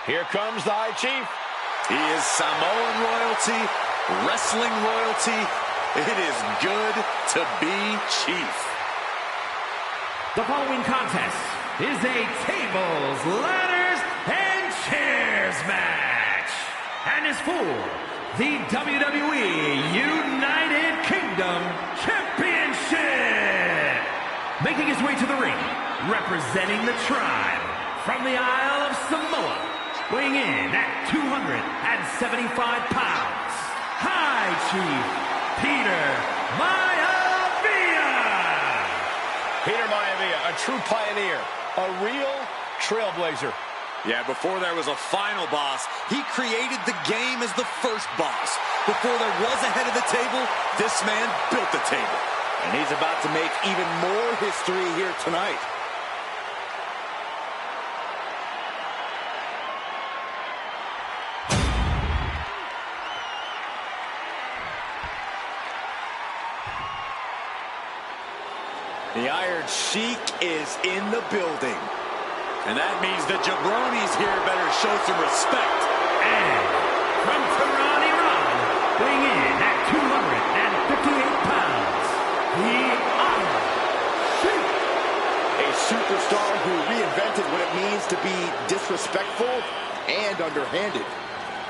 Here comes the High Chief. He is Samoan royalty, wrestling royalty. It is good to be Chief. The following contest is a tables, ladders, and chairs match. And is for the WWE United Kingdom Championship. Making his way to the ring, representing the tribe from the Isle of Samoa, weighing in at 275 pounds, High Chief Peter Maivia. Peter Maivia, a true pioneer, a real trailblazer. Yeah, before there was a final boss, he created the game as the first boss. Before there was a head of the table, this man built the table. And he's about to make even more history here tonight. The Iron Sheik is in the building. And that means the jabronis here better show some respect. And from Tehran, Iran, weighing in at 258 pounds, the Iron Sheik. A superstar who reinvented what it means to be disrespectful and underhanded.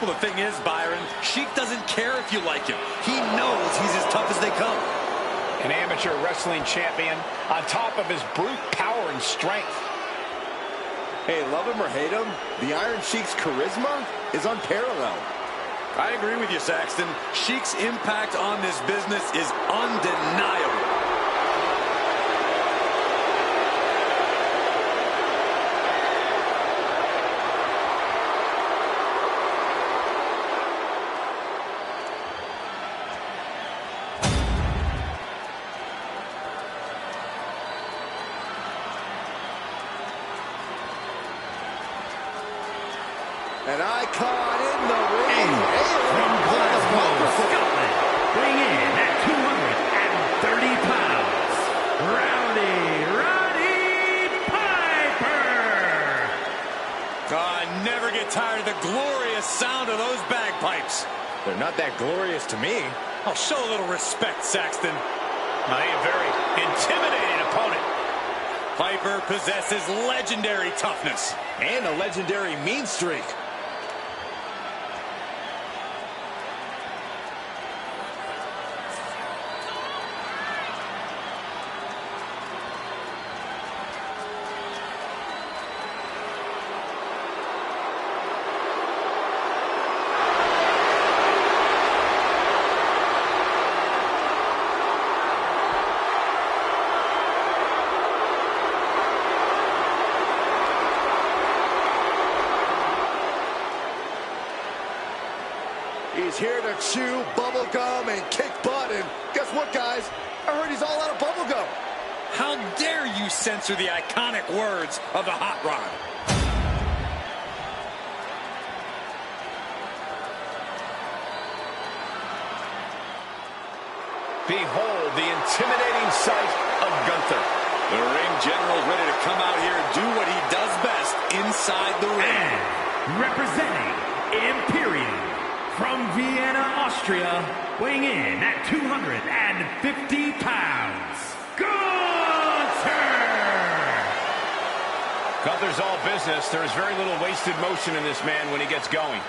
Well, the thing is, Byron, Sheik doesn't care if you like him. He knows he's as tough as they come. An amateur wrestling champion on top of his brute power and strength. Hey, love him or hate him, the Iron Sheik's charisma is unparalleled. I agree with you, Saxton. Sheik's impact on this business is undeniable. An icon in the ring. From Glasgow, Scotland, weighing in at 230 pounds, Roddy Piper. I never get tired of the glorious sound of those bagpipes. They're not that glorious to me. I'll show a little respect, Saxton. A very intimidating opponent. Piper possesses legendary toughness. And a legendary mean streak. He's here to chew bubblegum and kick butt, and guess what, guys? I heard he's all out of bubblegum. How dare you censor the iconic words of the Hot Rod? Behold the intimidating sight of Gunther. The ring general's ready to come out here and do what he does best inside the ring. And representing Imperium from Vienna, Austria, weighing in at 250 pounds, Gunther! Gunther's all business. There is very little wasted motion in this man when he gets going.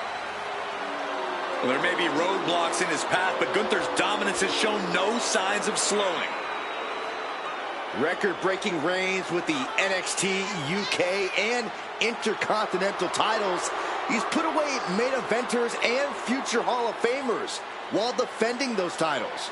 Well, there may be roadblocks in his path, but Gunther's dominance has shown no signs of slowing. Record-breaking reigns with the NXT, UK, and Intercontinental titles. He's put away main eventers and future Hall of Famers while defending those titles.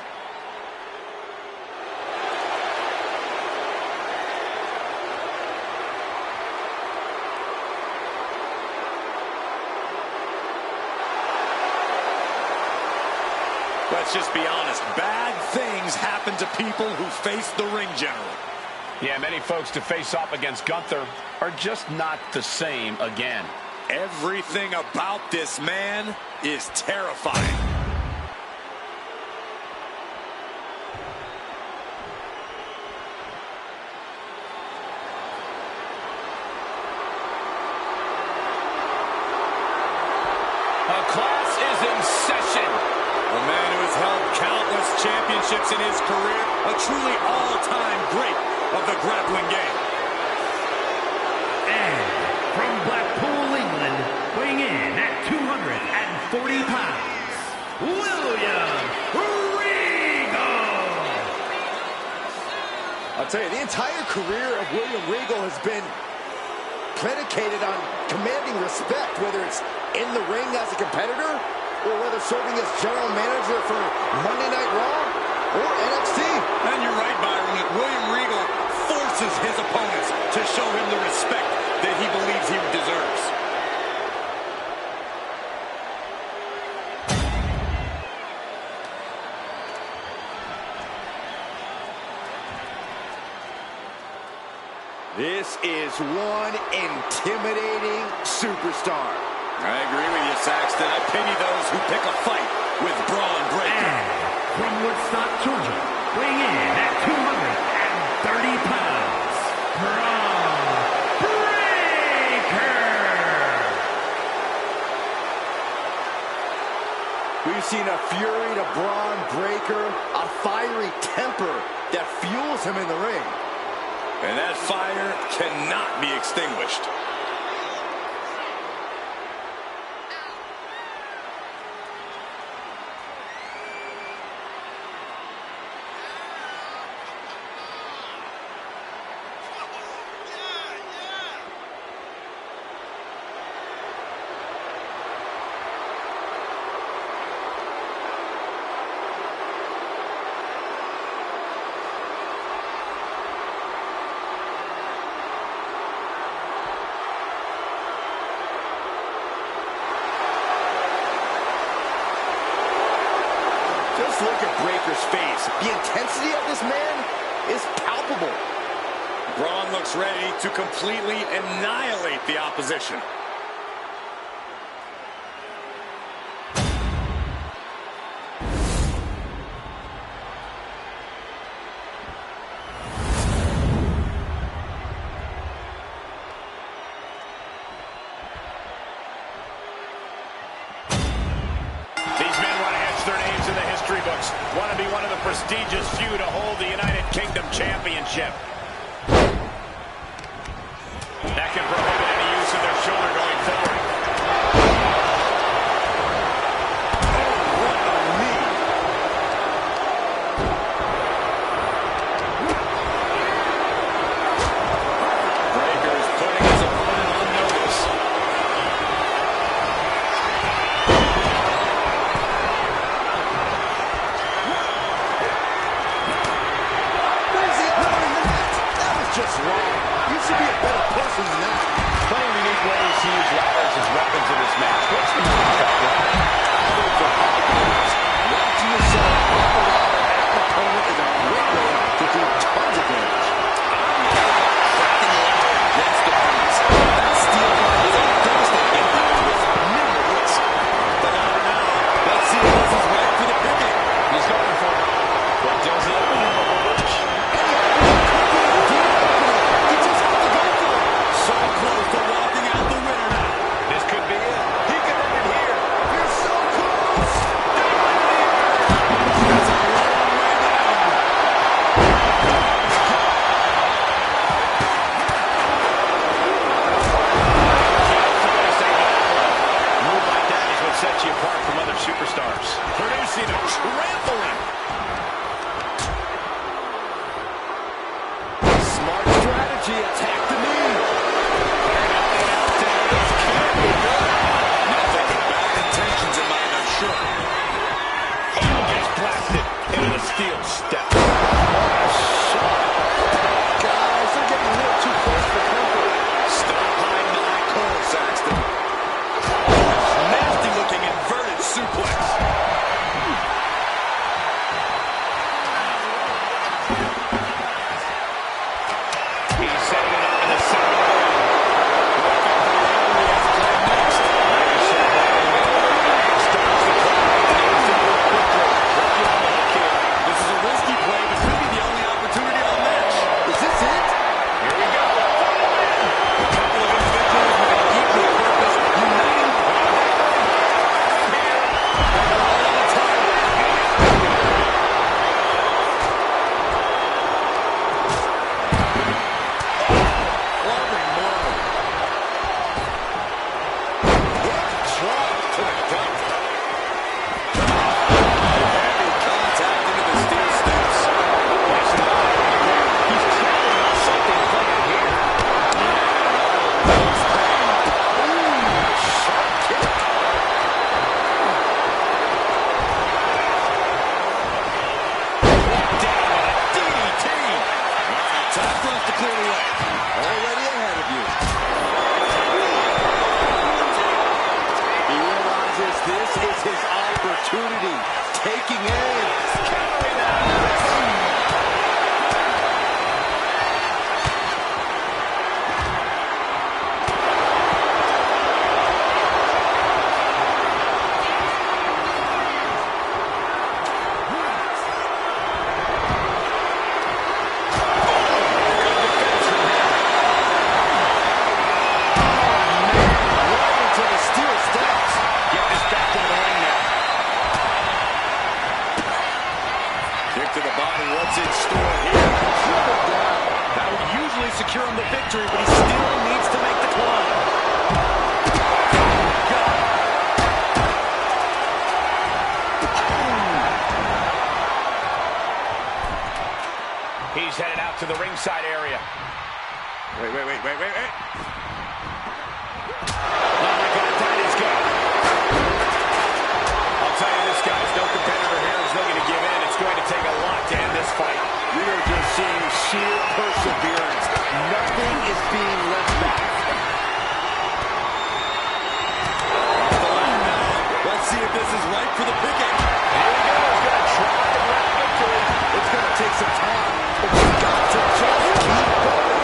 Let's just be honest, bad things happen to people who face the ring general. Yeah, many folks to face off against Gunther are just not the same again. Everything about this man is terrifying. A class is in session. A man who has held countless championships in his career. A truly all-time great of the grappling game. And from Blackpool, England, weighing in at 240 pounds, William Regal. I'll tell you, the entire career of William Regal has been predicated on commanding respect, whether it's in the ring as a competitor or whether serving as general manager for Monday Night Raw or NXT. And you're right, Byron, that William Regal forces his opponents to show him the respect that he believes he deserves. This is one intimidating superstar. I agree with you, Saxton. I pity those who pick a fight with Braun Breaker. And from Woodstock, Georgia, weighing in at 230 pounds, Braun Breaker. We've seen a fury to Braun Breaker, a fiery temper that fuels him in the ring. And that fire cannot be extinguished. Just look at Breaker's face. The intensity of this man is palpable. Braun looks ready to completely annihilate the opposition. Books want to be one of the prestigious few to hold the United Kingdom Championship. That can prohibit any use of their shoulder going forward. Oh, what a knee. Breaker's putting his opponent on notice. Just wrong. You should be a better person than that. Plenty of unique ways to use ladders as weapons in this match. What's the factor? Watching yourself wrap around an opponent is a great way to do tons of damage. Cracking the ladder against the base. That steel bar is a devastating blow with minimal risk. But now, let's see if this is right for the picking. He's going for it. But does it? So close to walking out the winner now. This could be it. He could end it here. You're so close. That's a long way down. A move like that is what sets you apart from other superstars. Producing a trampling. Smart strategy. Attack the knee. Nothing but bad intentions in mind, I'm sure. Oh, gets blasted into the steel step. Guys, they're getting a little too close for comfort. Stop hiding behind Cole, Saxton. Nasty looking inverted suplex. is his opportunity. Taking aim. Countering that. To the body, what's in store here? Triple down. That would usually secure him the victory, but he still needs to make the climb. He's headed out to the ringside area. Wait. Oh my God, that is good. I'll tell you this, guys, no competitor here is looking to give in. It's going to take a lot to end this fight. We are just seeing sheer perseverance. Nothing is being left back. Let's see if this is right for the picking. Here we go. He's going to try to grab victory. It's going to take some time, but we've got to just keep going.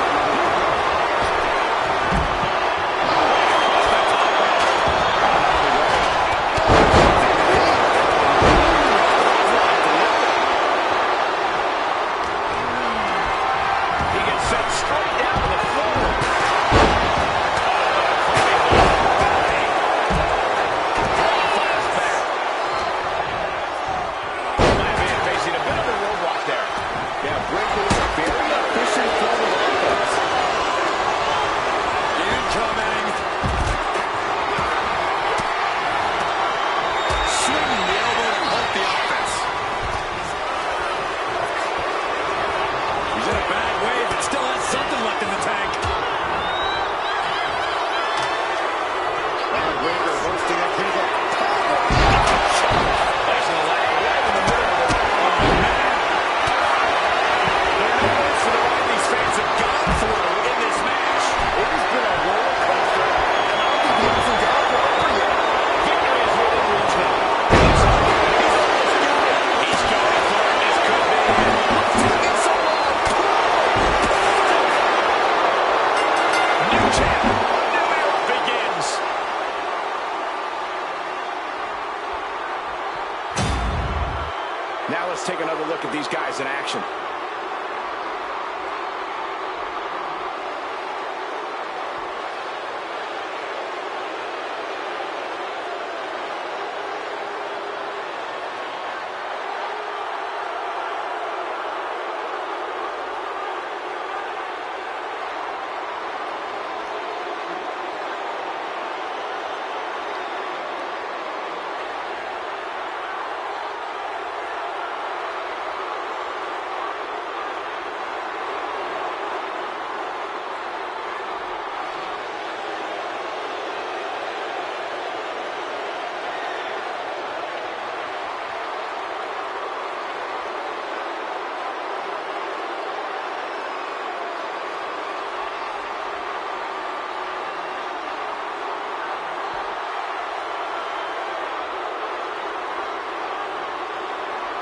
Now let's take another look at these guys in action.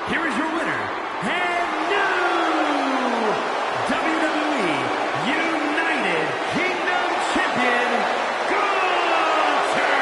Here is your winner, and new WWE United Kingdom Champion, Gunther!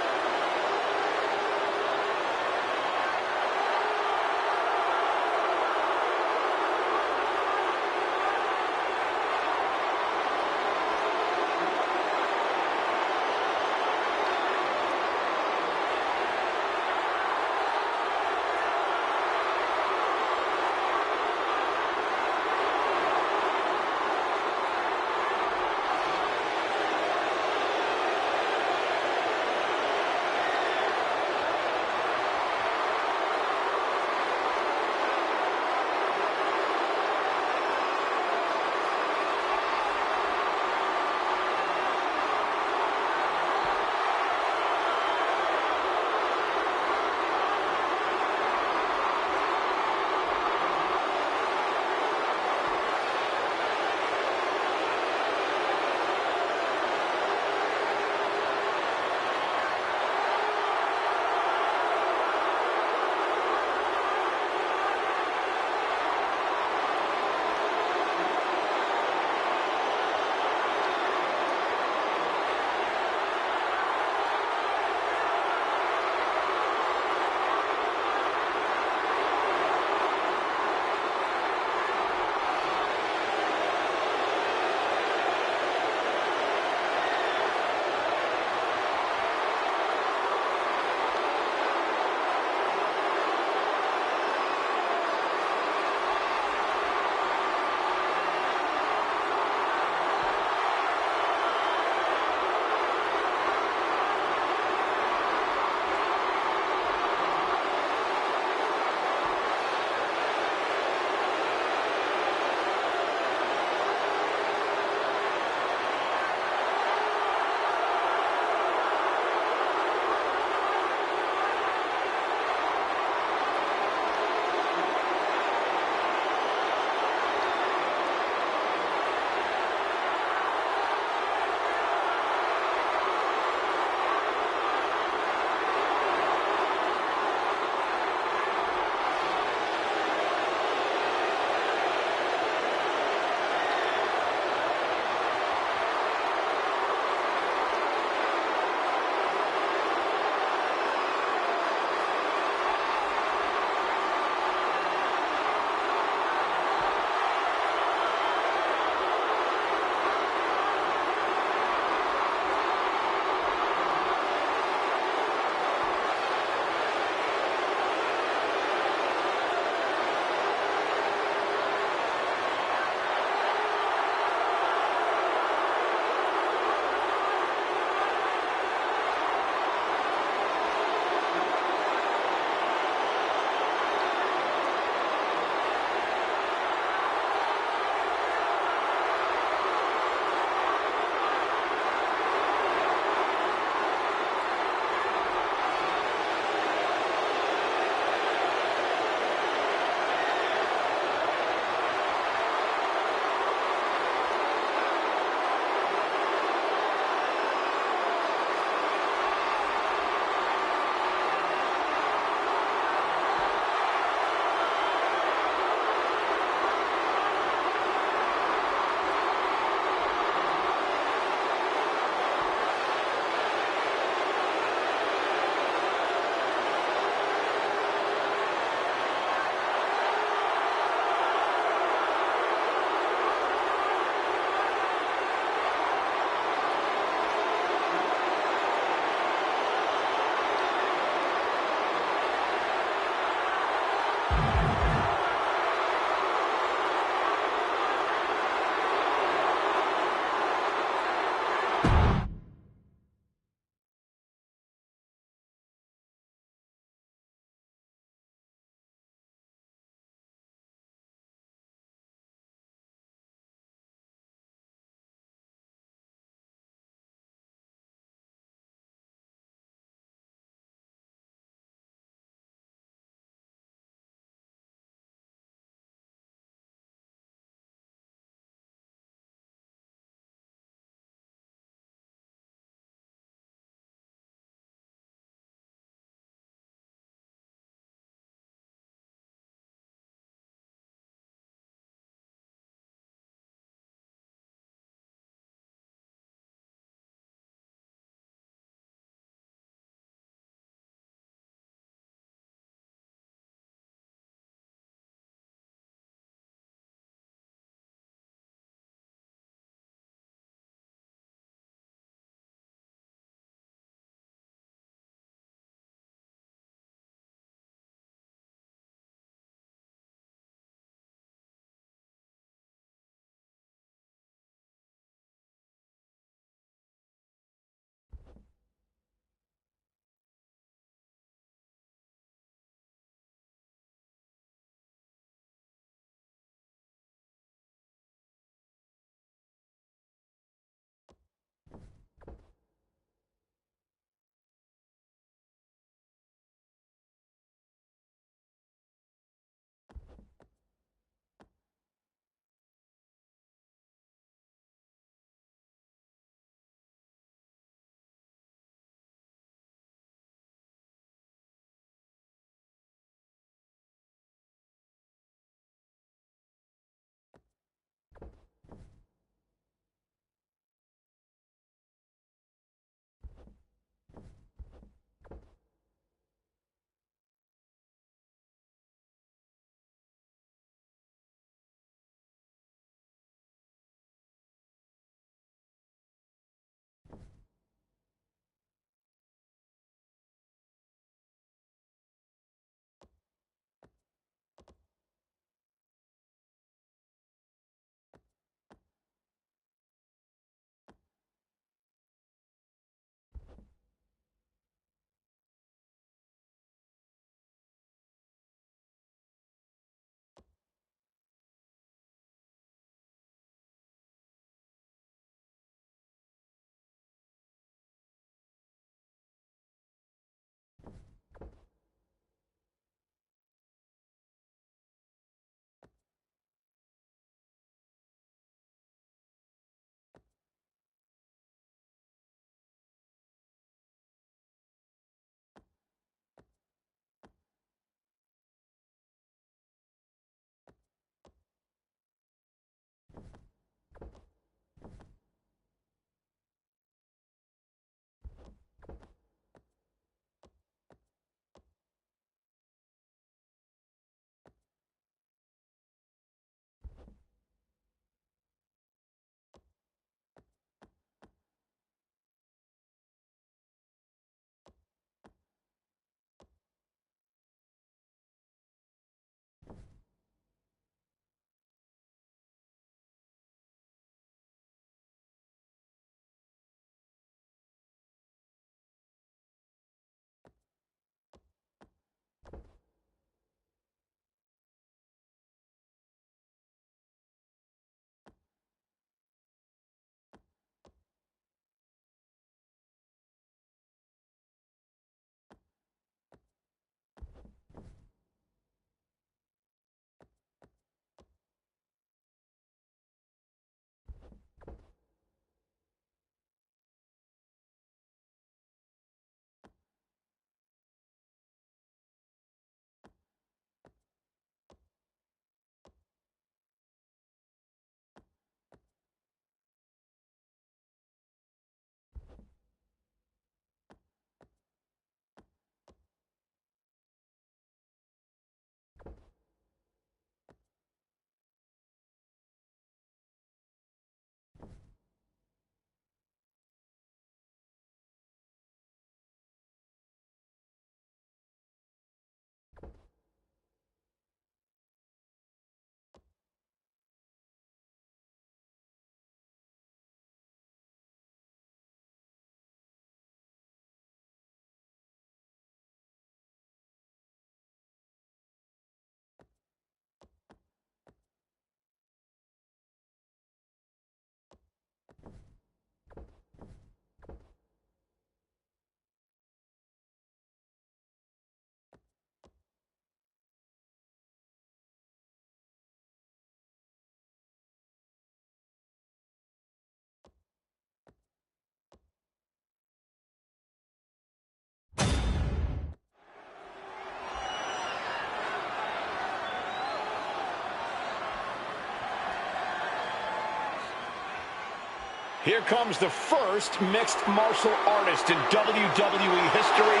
Here comes the first mixed martial artist in WWE history,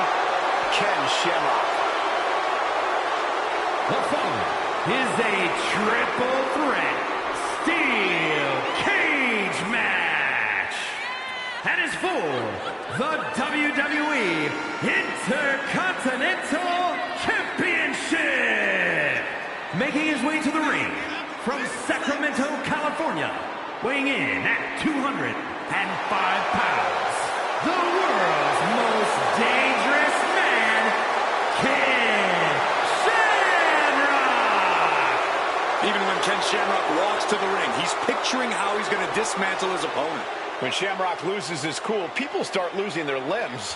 Ken Shamrock. The following is a triple threat steel cage match. And is for the WWE Intercontinental Championship. Making his way to the ring from Sacramento, California, weighing in at 205 pounds, the world's most dangerous man, Ken Shamrock! Even when Ken Shamrock walks to the ring, he's picturing how he's going to dismantle his opponent. When Shamrock loses his cool, people start losing their limbs.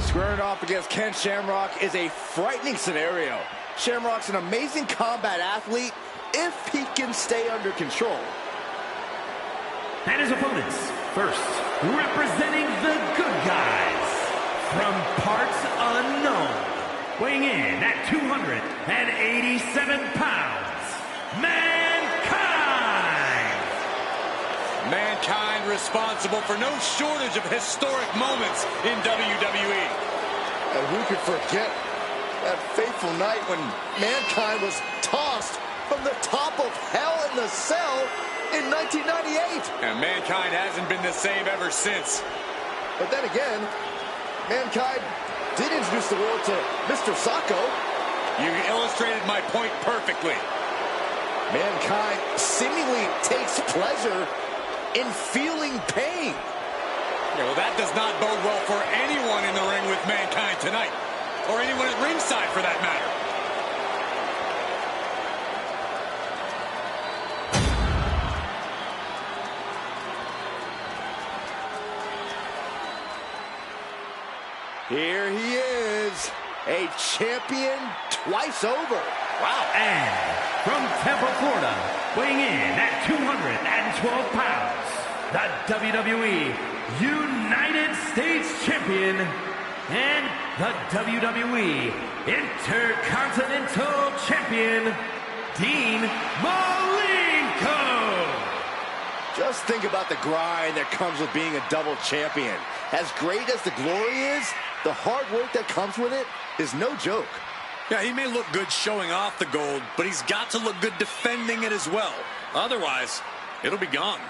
Squaring off against Ken Shamrock is a frightening scenario. Shamrock's an amazing combat athlete if he can stay under control. And his opponents, first, representing the good guys, from parts unknown, weighing in at 287 pounds, Mankind! Mankind responsible for no shortage of historic moments in WWE. And who could forget that fateful night when Mankind was tossed from the top of Hell in the Cell in 1998. And Mankind hasn't been the same ever since. But then again, Mankind did introduce the world to Mr. Sacco. You illustrated my point perfectly. Mankind seemingly takes pleasure in feeling pain. Yeah, well, that does not bode well for anyone in the ring with Mankind tonight. Or anyone at ringside, for that matter. Here he is, a champion twice over. Wow. And from Tampa, Florida, weighing in at 212 pounds, the WWE United States Champion and the WWE Intercontinental Champion, Dean Malenko. Just think about the grind that comes with being a double champion. As great as the glory is, the hard work that comes with it is no joke. Yeah, he may look good showing off the gold, but he's got to look good defending it as well. Otherwise, it'll be gone.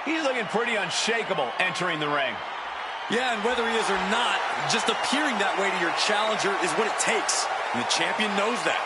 He's looking pretty unshakable entering the ring. Yeah, and whether he is or not, just appearing that way to your challenger is what it takes. And the champion knows that.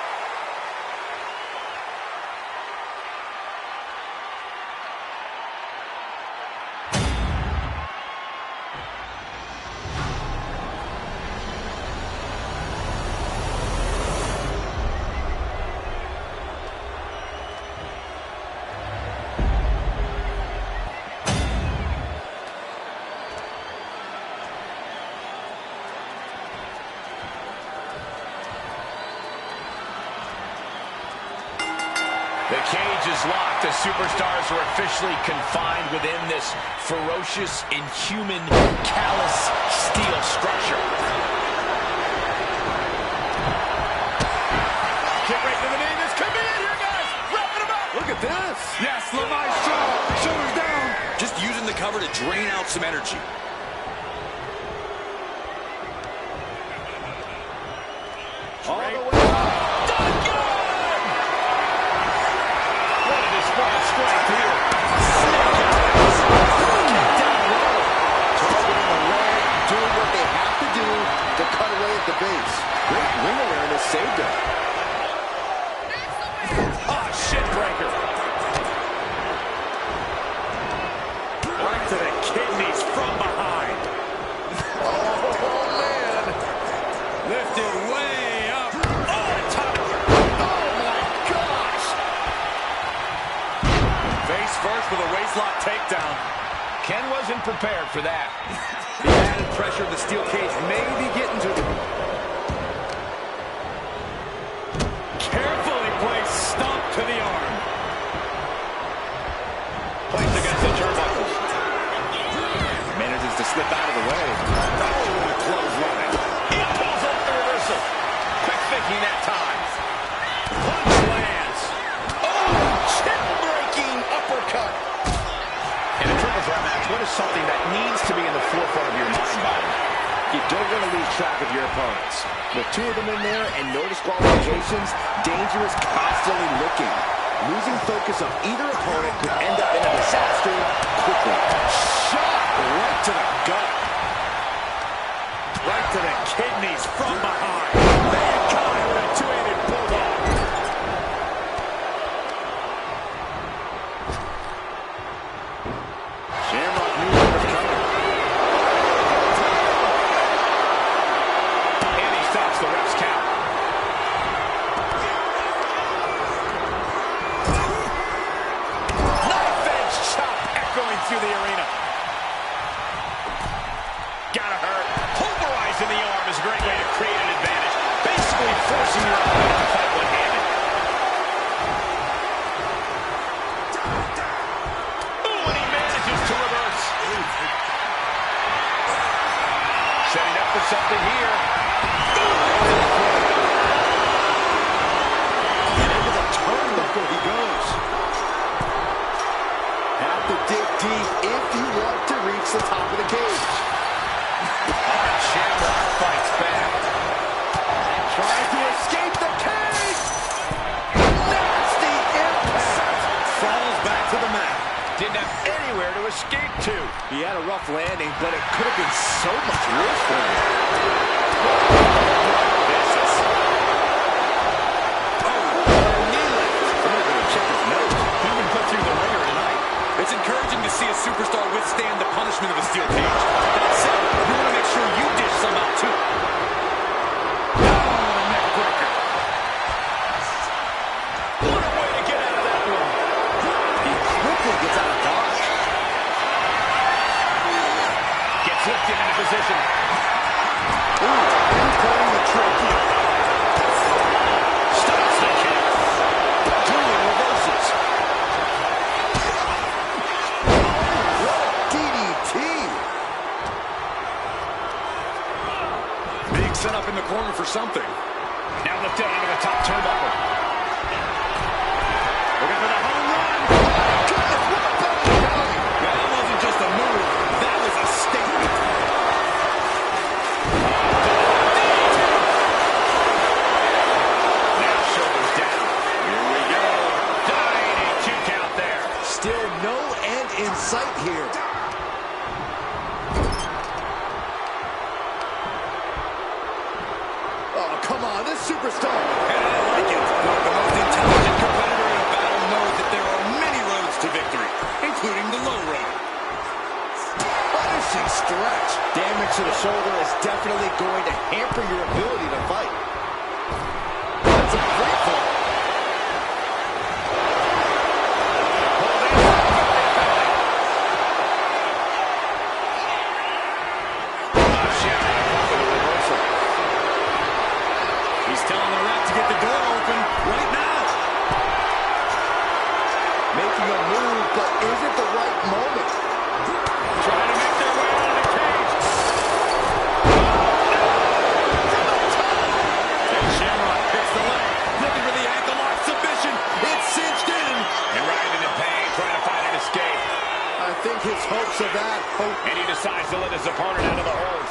The cage is locked. The superstars are officially confined within this ferocious, inhuman, callous steel structure. Kick right to the knee. This could be it here, guys. Wrapping him up. Look at this. Yes, Levi's strong. Shoulders down. Just using the cover to drain out some energy. All the way up. Strength here. Down low. Targeting the leg, doing what they have to do to cut away at the base. Great ring awareness saved him. Ah, shin breaker. Right to the kidneys from behind. Oh, man. Lifted way up. Oh, top. Oh, my gosh. Face first with a waistlock takedown. Ken wasn't prepared for that. The added pressure of the steel cage may be getting to him. Carefully placed stomp to the arm. slip out of the way. Oh, the clothesline. He pulls off the reversal. Quick thinking that time. Punch lands. Oh, chin-breaking uppercut. In a triple threat match, what is something that needs to be in the forefront of your mind, Byron? You don't want to lose track of your opponents. With two of them in there and no disqualifications, danger is constantly looking. Losing focus of either opponent could end up in a disaster quickly. Shot right to the gut. Right to the kidneys from behind. Mankind with a two-handed bulldog. Shamrock knew what was coming. And he stops the ref's count. Knife edge chop echoing through the arena. Gotta hurt. Pulverizing the arm is a great way to create an advantage. Basically forcing your opponent to fight one-handed. Ooh, and he manages to reverse. Setting up for something here. And into the turnbuckle he goes. Have to dig deep if you want to reach the top of the cage. Shamrock fights back. Trying to escape the cage. Nasty impact. Falls back to the mat. Didn't have anywhere to escape to. He had a rough landing, but it could have been so much worse for him. Vicious. Somebody's going to check his nose. He's been put through the ringer tonight. It's encouraging to see a superstar withstand the punishment of a steel cage. That said, you want to make sure you dish some out too. Oh, the neck breaker. What a way to get out of that one. He quickly gets out of dodge. Gets lifted into position. Including the trophy. Stops the kick. Julian reverses. What a DDT. Being set up in the corner for something. Now lifted onto the top turnbuckle. Looking for the home run. Goodness, what a belly belly. That wasn't just a move. That was a statement. Now shoulders down. Here we go. Dying a 2 count there. Still no end in sight here. Oh, come on, this superstar. And I like it. The most intelligent competitor in a battle knows that there are many roads to victory, including the low road. Punishing stretch. Damage to the shoulder is definitely going to hamper your ability to fight. That's a great fall. Shamrock with a reversal. He's telling the ref to get the door open right now. Making a move, but is it the right moment? Trying to make their way out of the cage. And Shamrock picks the leg, looking for the ankle lock submission. It's cinched in. And Ryan in pain, trying to find an escape. I think his hopes of that hope. And he decides to let his opponent out of the hold.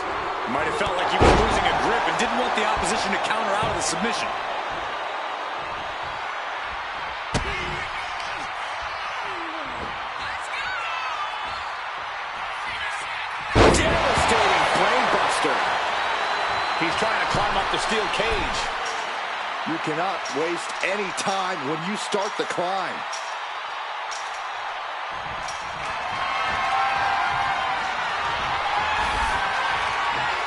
Might have felt like he was losing a grip and didn't want the opposition to counter out of the submission. Devastating brainbuster. He's trying to climb up the steel cage. You cannot waste any time when you start the climb.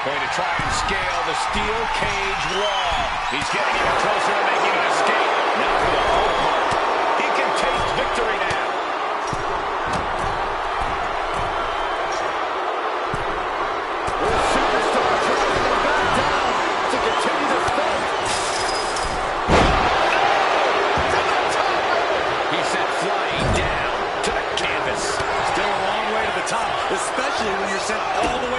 Going to try and scale the steel cage wall. He's getting even closer to making an escape. Now for the hard part. He can taste victory now. The superstar driving him back down to continue this fight. He sent flying down to the canvas. Still a long way to the top, especially when you're sent all the way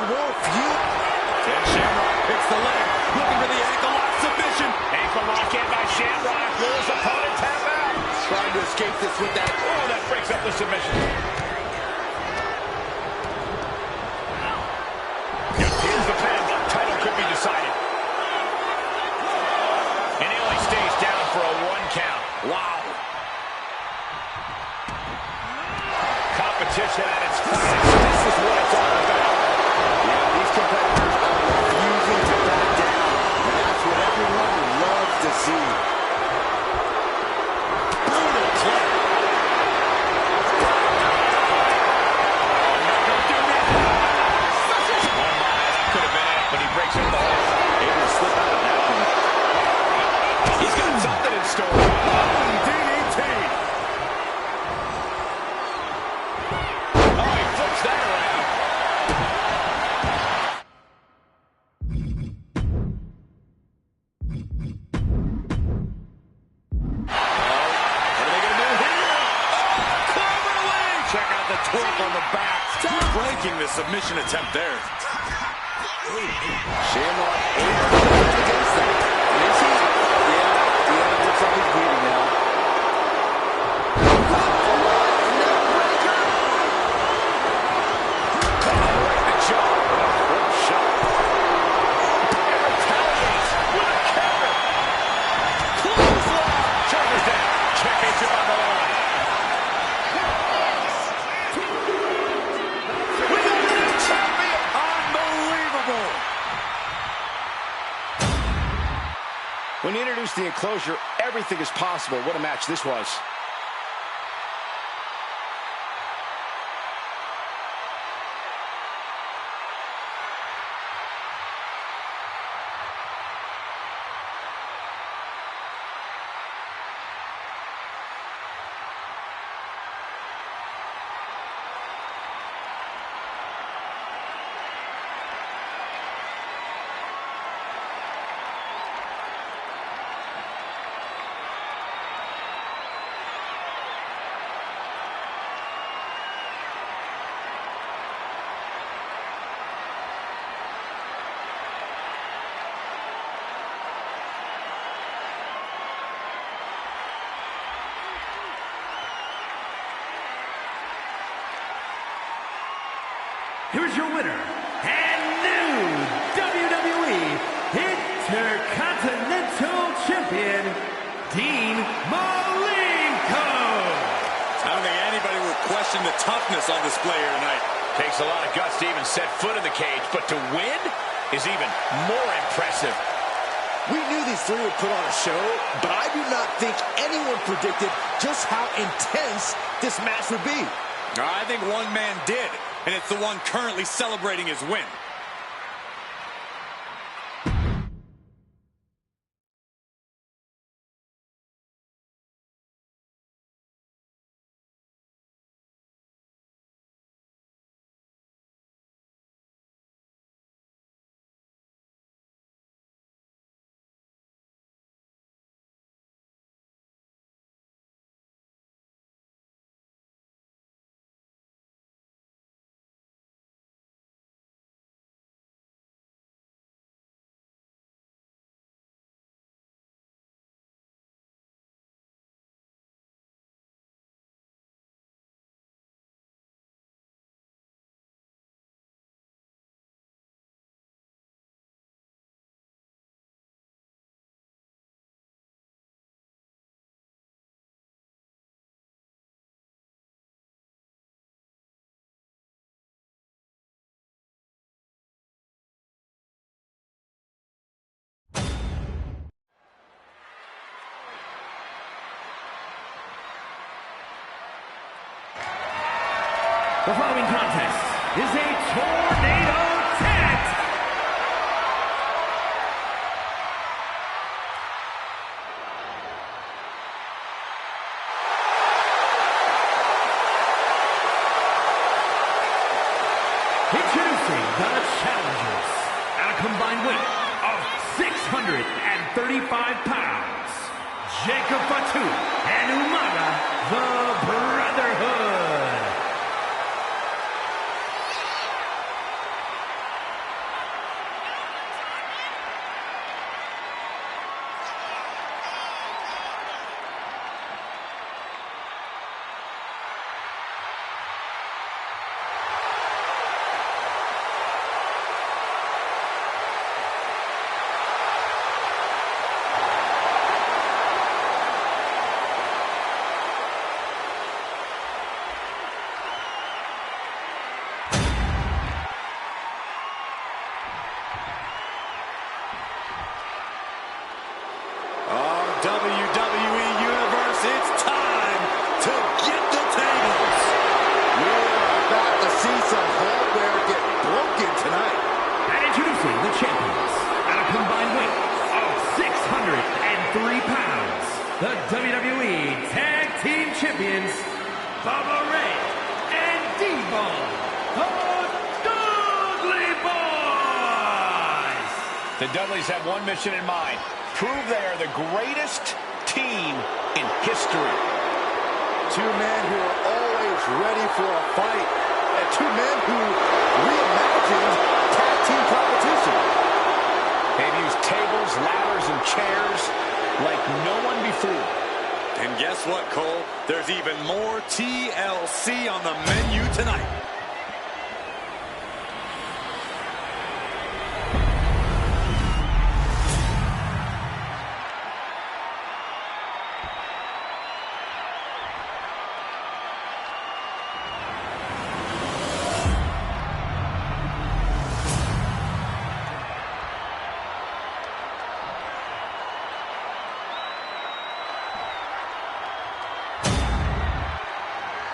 Wolf, you... And Shamrock picks the leg, looking for the ankle lock submission. Ankle lock in by Shamrock. Will his opponent tap out? Trying to escape this with that. Oh, that breaks up the submission. Here's the pin. Title could be decided. And he only stays down for a 1 count. Wow. Competition at its finest. This is what it's all about. Yeah, these competitors are refusing to back down. And that's what everyone loves to see. Brutal play. Don't do that. Oh my, that could have been it, but he breaks it in the hole. Able to slip out of that one. He's got something in store. DDT. Oh, he flips that around. What are they going to do here? Oh, clover leaf. Check out the torque on the back. Breaking the submission attempt there. Shamrock able to defend against that. Is he? Yeah, it looks like he's bleeding now. Right in the jaw. What a shot. And retaliates with a counter. Clothesline. Shoulders down. Championship on the line. We got a new champion. Unbelievable. When you introduce the enclosure, everything is possible. What a match this was. Here's your winner and new WWE Intercontinental Champion, Dean Malenko. I don't think anybody will question the toughness on display here tonight. Takes a lot of guts to even set foot in the cage, but to win is even more impressive. We knew these three would put on a show, but I do not think anyone predicted just how intense this match would be. I think one man did, and it's the one currently celebrating his win. The following contest is a tornado tent. Introducing the challengers at a combined weight of 635 pounds, Jacob Fatu and Umaga, the Brotherhood. tonight. And introducing the champions at a combined weight of 603 pounds, the WWE Tag Team Champions, Bubba Ray and D-Ball, the Dudley Boys. The Dudleys have one mission in mind: prove they are the greatest team in history. Two men who are always ready for a fight. And two men who reimagined tag team competition. They've used tables, ladders, and chairs like no one before. And guess what, Cole? There's even more TLC on the menu tonight.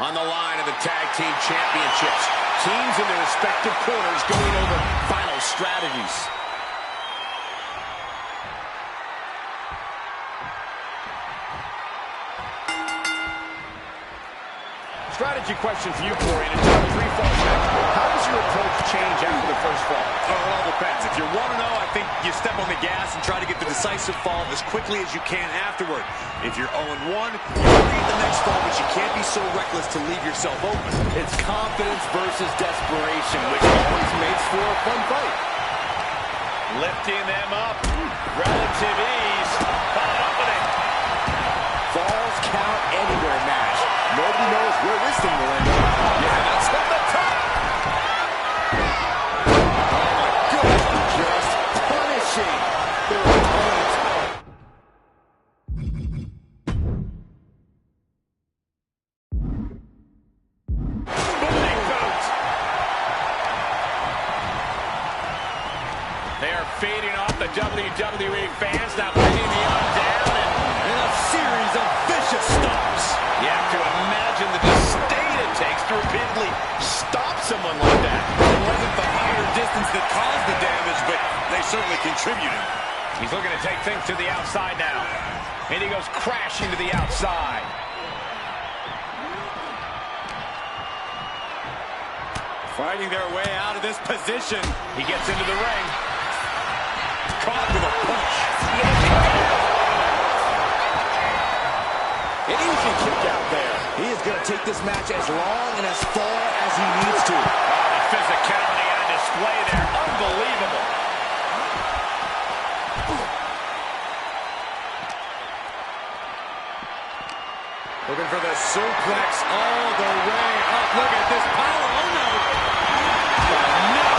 On the line of the Tag Team Championships, teams in their respective corners going over final strategies. Strategy question for you, Corey. In a top 3 falls match, how does your approach change after the first fall? Oh, it all depends. If you're 1-0, I think you step on the gas and try to get the decisive fall as quickly as you can afterward. If you're 0-1, you create the next fall, but you can't be so reckless to leave yourself open. It's confidence versus desperation, which always makes for a fun fight. Lifting them up. Relative ease. Followed up with it. Falls count anywhere match. Nobody knows where this thing will end up. Yeah, that's from the top. Oh my goodness, just punishing their opponent. Spooning boot. They are feeding off the WWE fans, now bringing the arm down and a series of vicious stomps. You have to imagine the disdain it takes to repeatedly stop someone like that. It wasn't the higher distance that caused the damage, but they certainly contributed. He's looking to take things to the outside now. And he goes crashing to the outside. Fighting their way out of this position. He gets into the ring. Caught with a punch. An easy kick out there. He is going to take this match as long and as far as he needs to. The physicality on display there. Unbelievable. Looking for the suplex all the way up. Look at this power. Oh, no. No.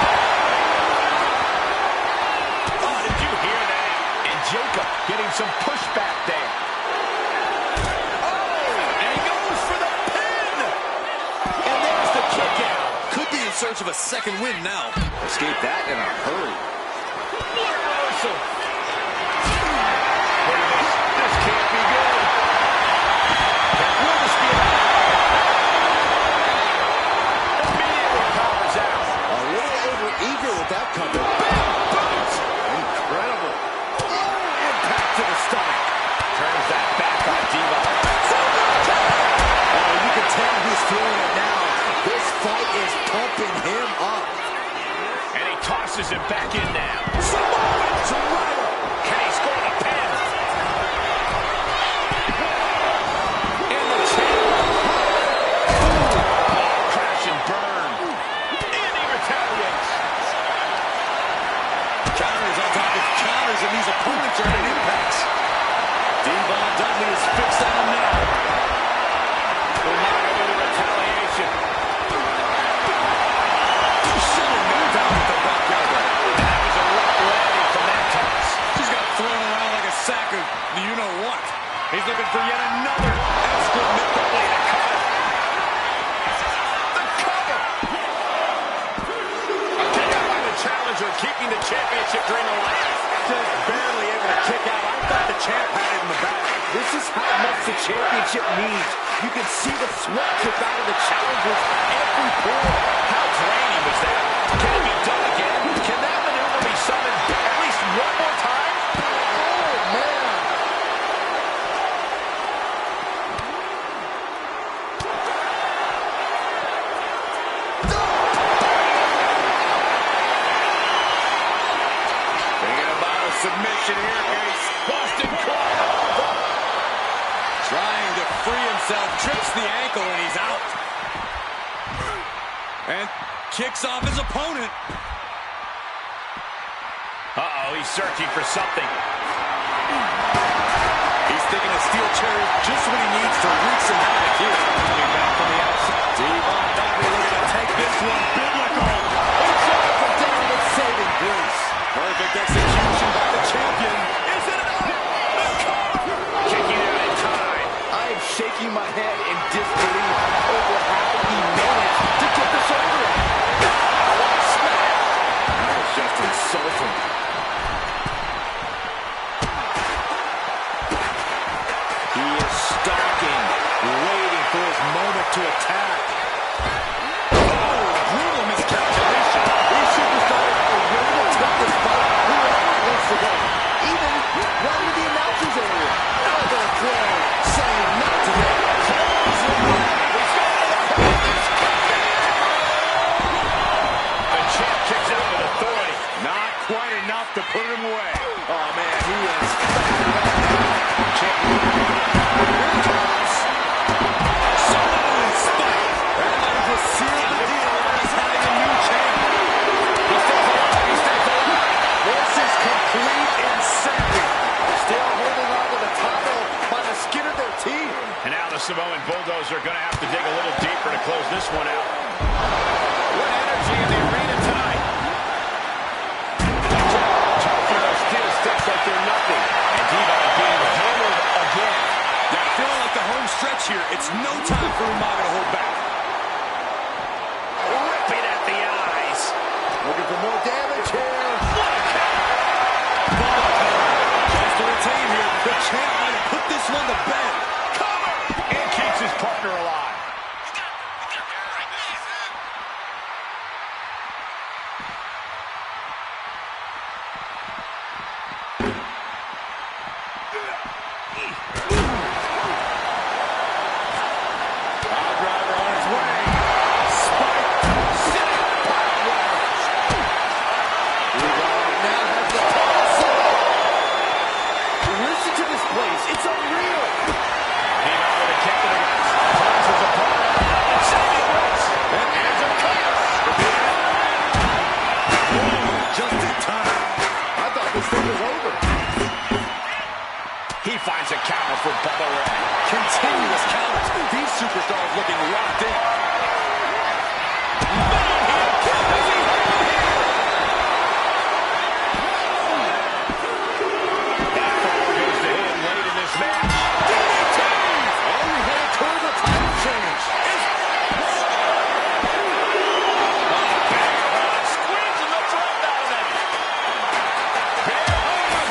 Oh, did you hear that? And Jacob getting some pushback there. Oh, and he goes for the pin. And there's the kick out. Could be in search of a second win now. Escape that in a hurry. Reversal. Look at this. This can't be good. Will this be immediately powers out. A little over-eager with that cover. Big boot. Incredible. Impact to the stomach. Turns that back on Diva. Oh, you can tell he's feeling it now. This fight is pumping him up. And he tosses it back in now. Samoa Driver. Can he score the pin? In the chin. Crash and burn. And he retaliates. Counters on top of counters, and these opponents are at impacts. Devon Dudley is fixed on him now. Will not go to retaliation. Shooting him down with the back elbow. That was a rough landing from that toss. He's got thrown around like a sack of you-know-what. He's looking for yet another exclamation way to cover. The cover. Kick out by the challenger, keeping the championship dream alive. Just barely able to kick out. I thought the champ had it in the bag. This is how much the championship needs. You can see the sweat drip out of the challengers every pore. How draining was that? Can it be done again? the ankle, and he's out. And kicks off his opponent. Uh-oh, he's searching for something. He's thinking a steel chair is just what he needs to wreak some havoc here. Coming back from the outside. Devon Dudley looking to take this one biblical. From down with saving grace. Perfect execution by the champion. Is it enough? The cover! Kicking out in time. I am shaking my head in disbelief over how he managed to get this over. What a smack! That was just insulting. He is stalking, waiting for his moment to attack. Oh, brutal miscalculation. These superstars are ready to take this fight whoever wants to go. Even right into the announcer's area. Elbow throw, saying not today. The champ kicks out with authority. Not quite enough to put him away. Oh, man, he is Samoan Bulldozer are going to have to dig a little deeper to close this one out. What energy in the arena tonight. Choking those steel sticks like they're nothing. And Devon being hammered again. Yeah, feeling like the home stretch here. It's no time for Umaga to hold back. Ripping at the eyes. Looking for more damage here. Tries to retain here. The champ might have put this one to bed. And keeps his partner alive. Driver on his way. Spike. Sitting on the pile driver. Now has the toss. Listen to this place. It's unreal. He finds a counter for Bubba Ray. Continuous counters. These superstars looking locked in. That fall goes to him late in this match. And we head toward the title change. Squeezing the throat out of him. Bear hug.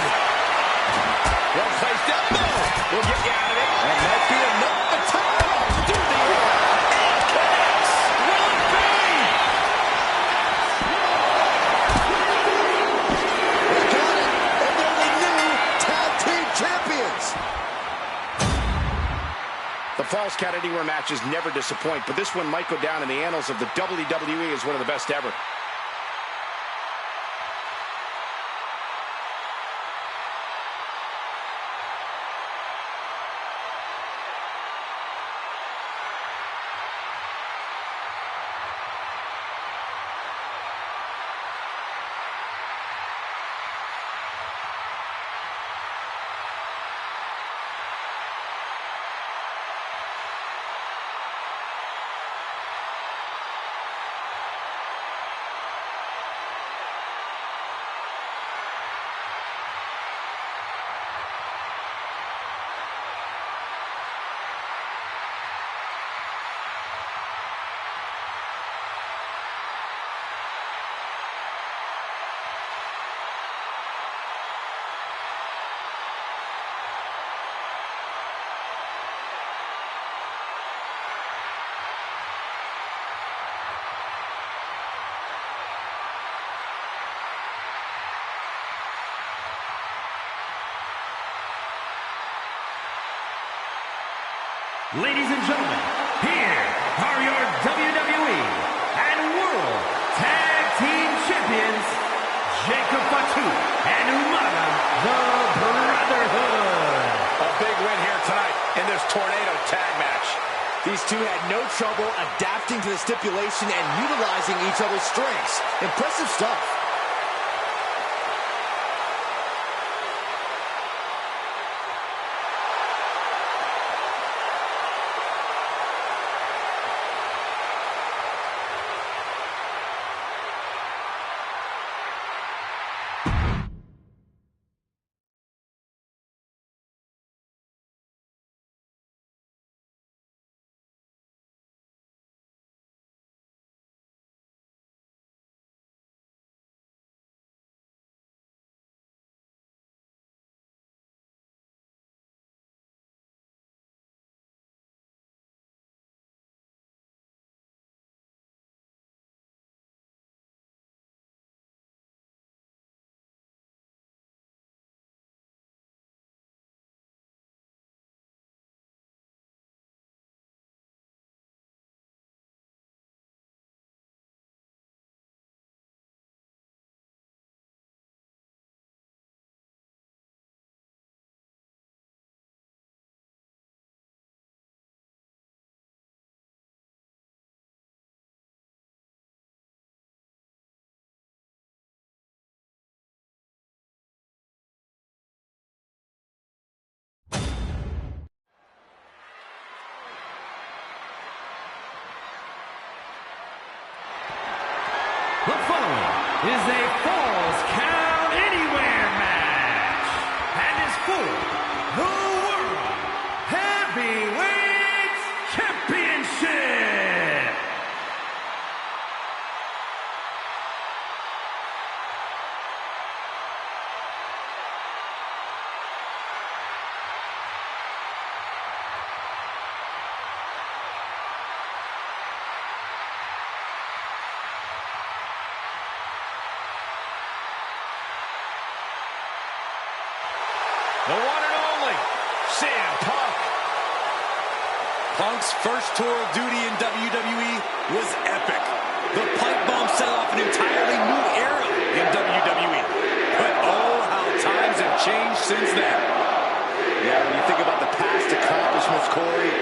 Well placed elbow. We'll get you out of it. And might be enough to tie through the air. And connects. Will it be? They got it. And they're the new tag team champions. The Falls Count Anywhere matches never disappoint, but this one might go down in the annals of the WWE as one of the best ever. Ladies and gentlemen, here are your WWE and World Tag Team Champions, Jacob Fatu and Umaga, the Brotherhood. A big win here tonight in this Tornado Tag match. These two had no trouble adapting to the stipulation and utilizing each other's strengths. Impressive stuff. The following is a Falls Count Anywhere match and is for the World Heavyweight Championship. The one and only CM Punk. Punk's first tour of duty in WWE was epic. The pipe bomb set off an entirely new era in WWE. But oh, how times have changed since then. Yeah, when you think about the past accomplishments, Corey,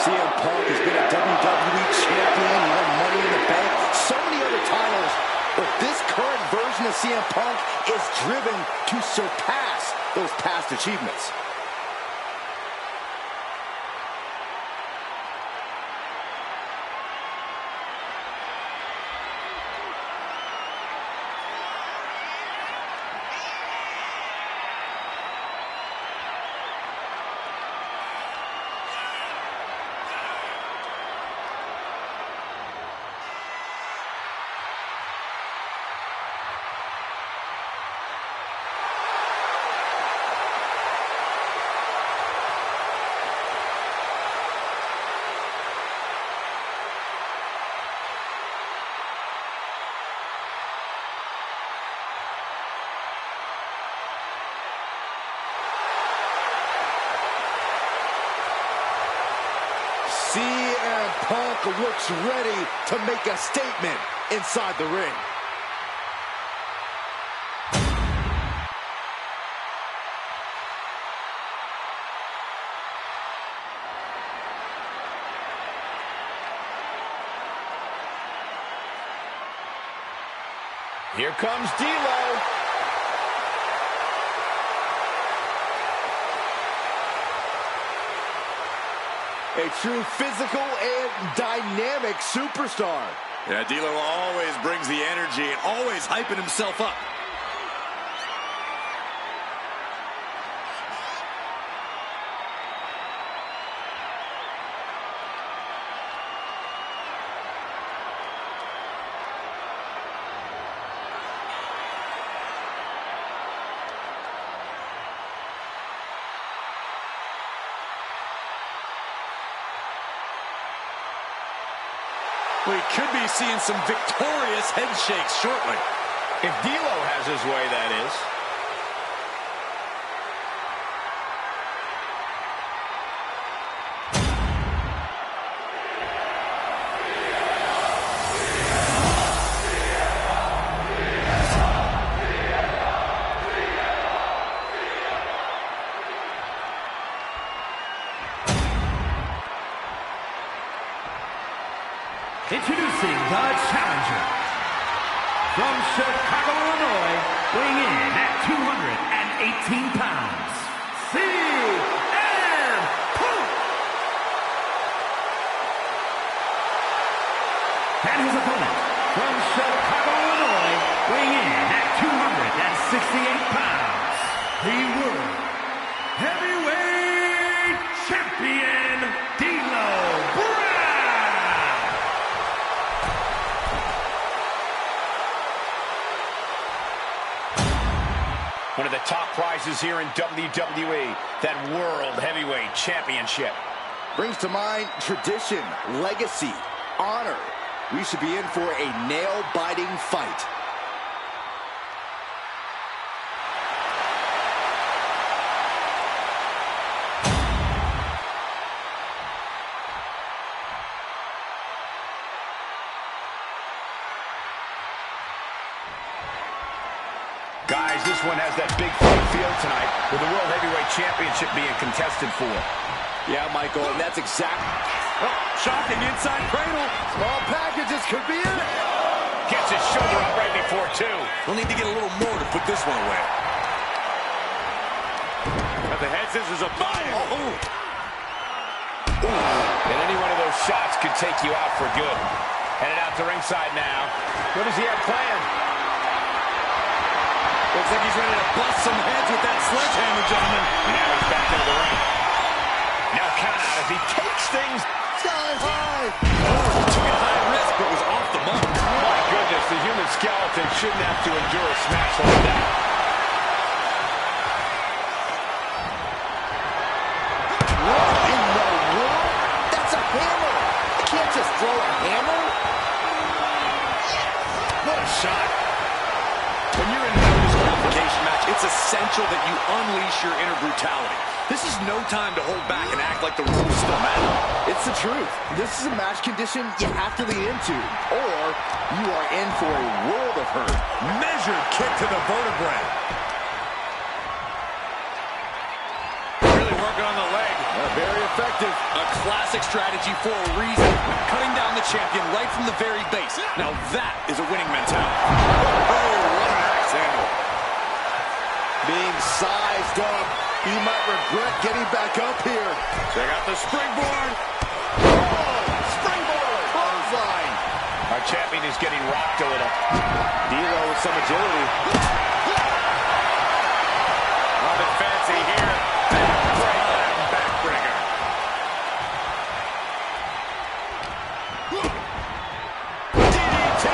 CM Punk has been a WWE champion, he won Money in the Bank, so many other titles. But this current version of CM Punk is driven to surpass those past achievements. CM Punk looks ready to make a statement inside the ring. Here comes D'Lo. A true physical and dynamic superstar. Yeah, D'Lo always brings the energy and always hyping himself up. We could be seeing some victorious head shakes shortly. If D'Lo has his way, that is. Introducing the challenger from Chicago, Illinois, weighing in at 218 pounds, CM Punk. And his opponent from Chicago, Illinois, weighing in at 268 pounds, the World Heavyweight Champion, D'Lo Brown. One of the top prizes here in WWE, that World Heavyweight Championship. Brings to mind tradition, legacy, honor. We should be in for a nail-biting fight. Guys, this one has that big fight feel tonight, with the World Heavyweight Championship being contested for. Yeah, Michael, and that's exactly... Oh, shocking inside cradle. Small packages could be in. Gets his shoulder up right before two. We'll need to get a little more to put this one away. But the head scissors are biting. And any one of those shots could take you out for good. Headed out to ringside now. What does he have planned? Looks like he's ready to bust some heads with that sledgehammer, gentlemen. Now he's back into the ring. Now count out as he takes things Sky high. Took it high risk, but was off the mark. My goodness, the human skeleton shouldn't have to endure a smash like that. What in the world? That's a hammer. You can't just throw a hammer. What a shot. When you're in a disqualification match, it's essential that you unleash your inner brutality. This is no time to hold back and act like the rules still matter. It's the truth. This is a match condition you have to lean into, or you are in for a world of hurt. Measured kick to the vertebrae. Really working on the leg. Very effective. A classic strategy for a reason. Cutting down the champion right from the very base. Now that is a winning mentality. Oh, what an axe handle. Being sized up. He might regret getting back up here. Check out the springboard. Springboard. Clothesline. Our champion is getting rocked a little. D'Lo with some agility. Nothing fancy here. Backbreaker. DDT.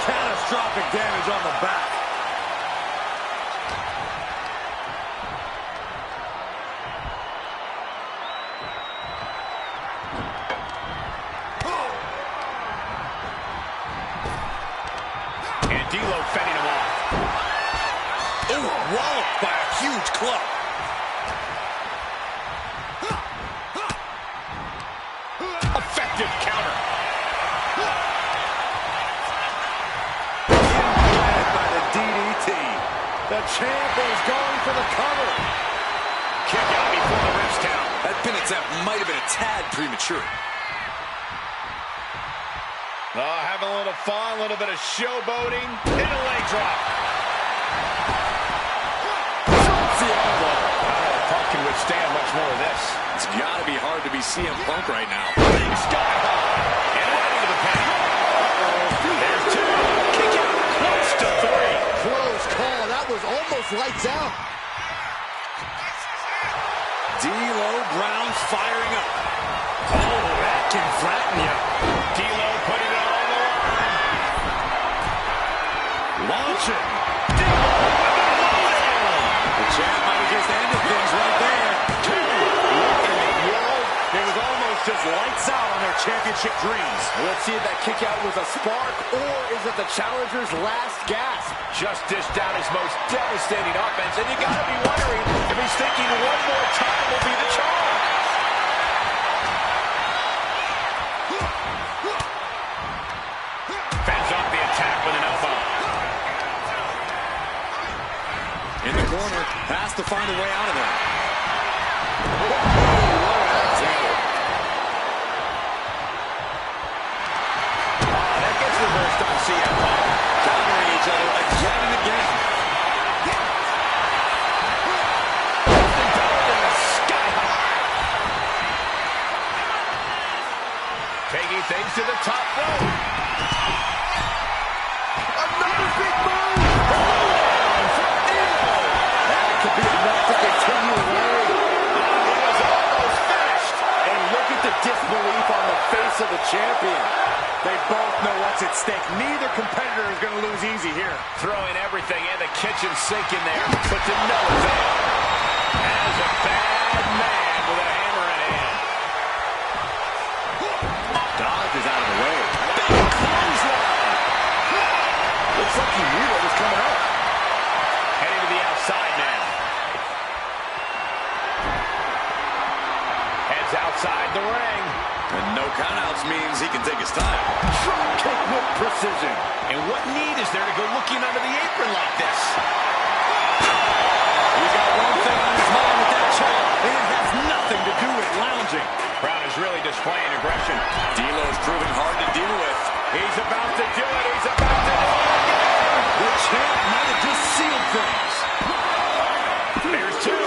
Catastrophic damage on the back. And D'Lo fending him off. Oh, walloped by a huge club. Effective counter. Implanted by the DDT. The champ is going for the cover. Kick out before the ribs count. That pin attempt might have been a tad premature. Having a little fun, a little bit of showboating. Hit a leg drop. The elbow. Punk can withstand much more of this. It's got to be hard to be CM Punk right now. Big sky high. And right into the pin. There's two. Kick out. Close to three. Close call. That was almost lights out. D'Lo Brown's firing up. Oh, that can flatten you. D'Lo putting it on the line. Launching. D'Lo with the lowdown. The champ might have just ended things right there. Two. What in the world? It was almost just lights out on their championship dreams. Let's see if that kick out was a spark, or is it the challenger's last gasp? Just dished out his most devastating offense, and you gotta be wondering if he's thinking one more time will be the charm. Fends off the attack with an elbow. In the corner, has to find a way out of there. That gets reversed on CM Punk. Countering each other again and again. Taking things to the top rope. Another big move. That could be enough to continue winning. He was almost finished. And look at the disbelief on the face of the champion. They both know what's at stake. Neither competitor is going to lose easy here. Throwing everything in the kitchen sink in there, but to no avail. As a bad man with a hammer in hand. Dodge is out of the way. Big clothesline. Looks like he knew what was coming up. Heading to the outside now. Heads outside the ring. And no countouts means he can take his time. Drop kick with precision. And what need is there to go looking under the apron like this? He's got one thing on his mind with that chair, and it has nothing to do with lounging. Brown is really displaying aggression. D'Lo's proving hard to deal with. He's about to do it. He's about to do it again. The champ might have just sealed things. Here's two.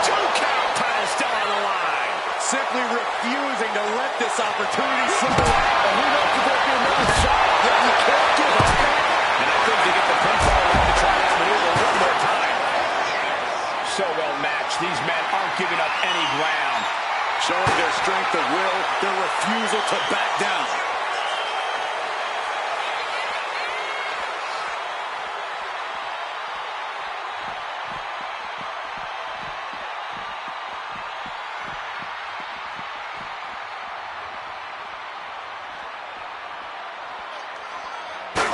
Two count. Title still on the line. Simply refusing to let this opportunity slip away. And who knows if there'll be another shot. Yet you can't give up. And I think they get the pinfall right to try this maneuver one more time. So well matched. These men aren't giving up any ground. Showing their strength of will, their refusal to back down.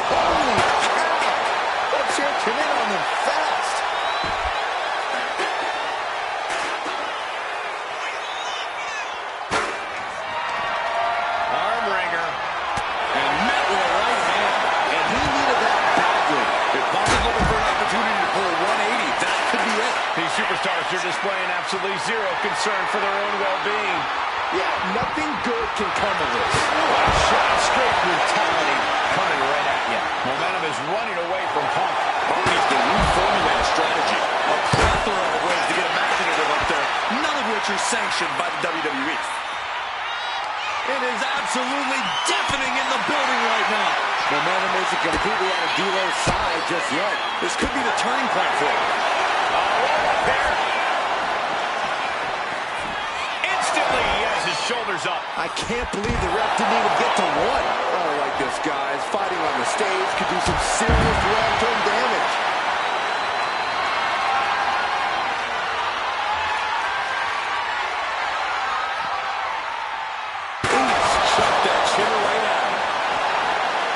Holy cow! That chair came in on them fast. Superstars are displaying absolutely zero concern for their own well-being. Yeah, nothing good can come of this. What a shot, straight brutality coming right at you. Momentum is running away from Punk. Punk needs to reformulate a strategy. A plethora of ways to get imaginative up there, none of which are sanctioned by the WWE. It is absolutely deafening in the building right now. Momentum isn't completely out of D'Lo's side just yet. This could be the turning point for him. Instantly, he has his shoulders up. I can't believe the ref didn't even get to one. I don't like this, guys. Fighting on the stage could do some serious long-term damage. Shut that chin right out.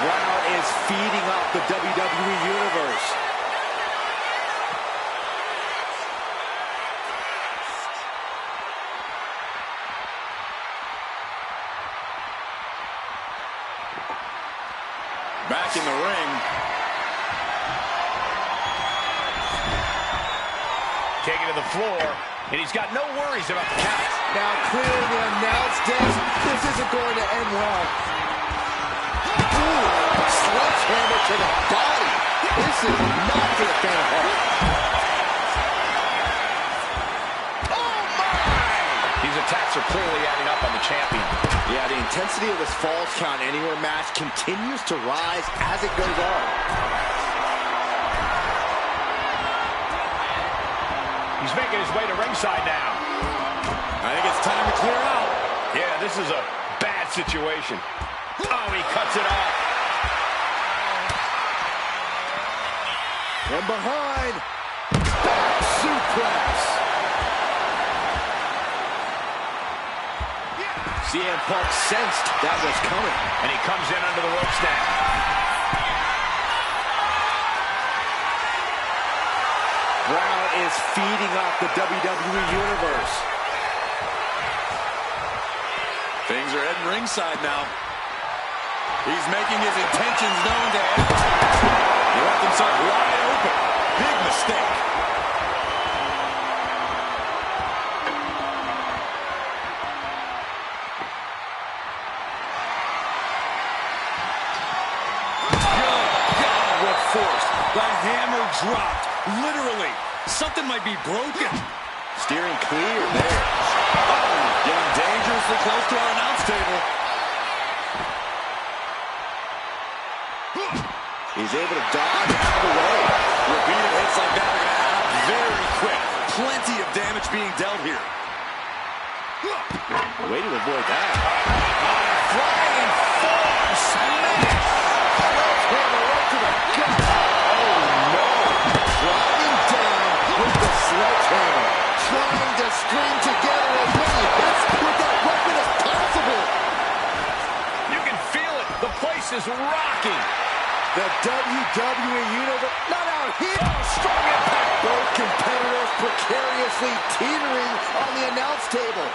Brown is feeding off the WWE Universe. Back in the ring. Taken to the floor, and he's got no worries about the count. Now clearing the announce desk. This isn't going to end well. Ooh, sledgehammer to the body. This is not for the fan of heart. Oh my! These attacks are clearly adding up on the champion. Yeah, the intensity of this Falls Count Anywhere match continues to rise as it goes on. He's making his way to ringside now. I think it's time to clear out. Yeah, this is a bad situation. Oh, he cuts it off. From behind. Back suplex. CM Punk sensed that was coming. And he comes in under the ropes now. Brown is feeding off the WWE Universe. Things are heading ringside now. He's making his intentions known to everyone. He left himself wide open. Big mistake. The hammer dropped. Literally, something might be broken. Steering clear there. Getting dangerously close to our announce table. He's able to dodge out of the way. Repeated hits like that are going to add up very quick. Plenty of damage being dealt here. Way to avoid that. Flying form smash. Sledgehammer right to the gut. Oh, no. Driving down with the sledgehammer. Trying to string together as many hits with that weapon as possible. You can feel it. The place is rocking. The WWE Universe, not out here. Oh, strong impact. Both competitors precariously teetering on the announce table.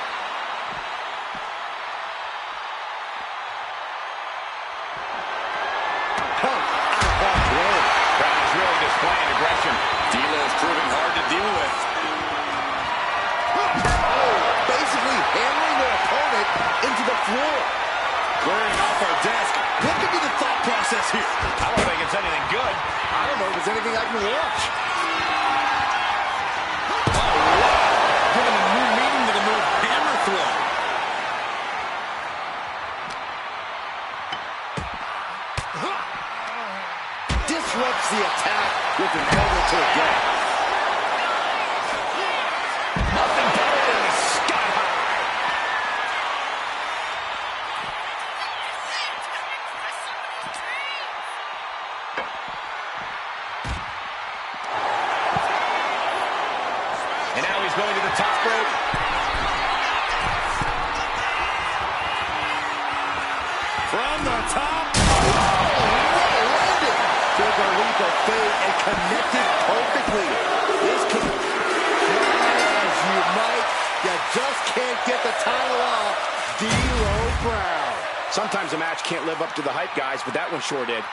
Crowd is really displaying aggression. D'Lo's proving hard to deal with. Basically hammering their opponent into the floor. Clearing off our desk. What could be the thought process here? I don't think it's anything good. I don't know if there's anything I can watch. Oh, wow. Giving a new meaning to the move hammer throw. Disrupts the attack with an elbow to the gut. Nothing better than the sky high. And now he's going to the top rope. From the top. Took a leap of faith and connected perfectly. This could try as you might. You just can't get the title off D'Lo Brown. Sometimes a match can't live up to the hype, guys, but that one sure did.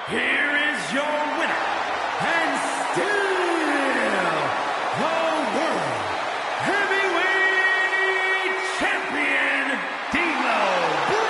Here is your winner, and still the World Heavyweight Champion, D'Lo Brown.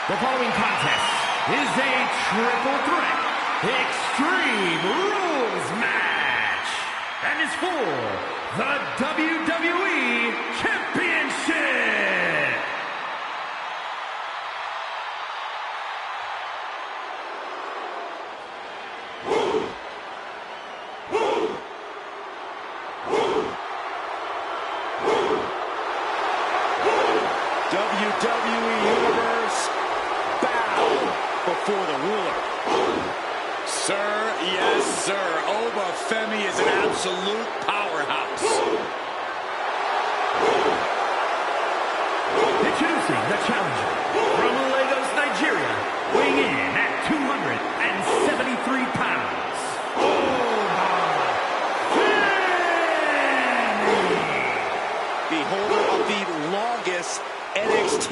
The following contest is a triple threat Extreme Rules match. And it's for the WWE Championship. WWE Universe, bow before the ruler. Sir, yes, sir. Oba Femi is an absolute powerhouse. Introducing the challenger from Lagos, Nigeria, weighing in at 273 pounds. The holder of the longest NXT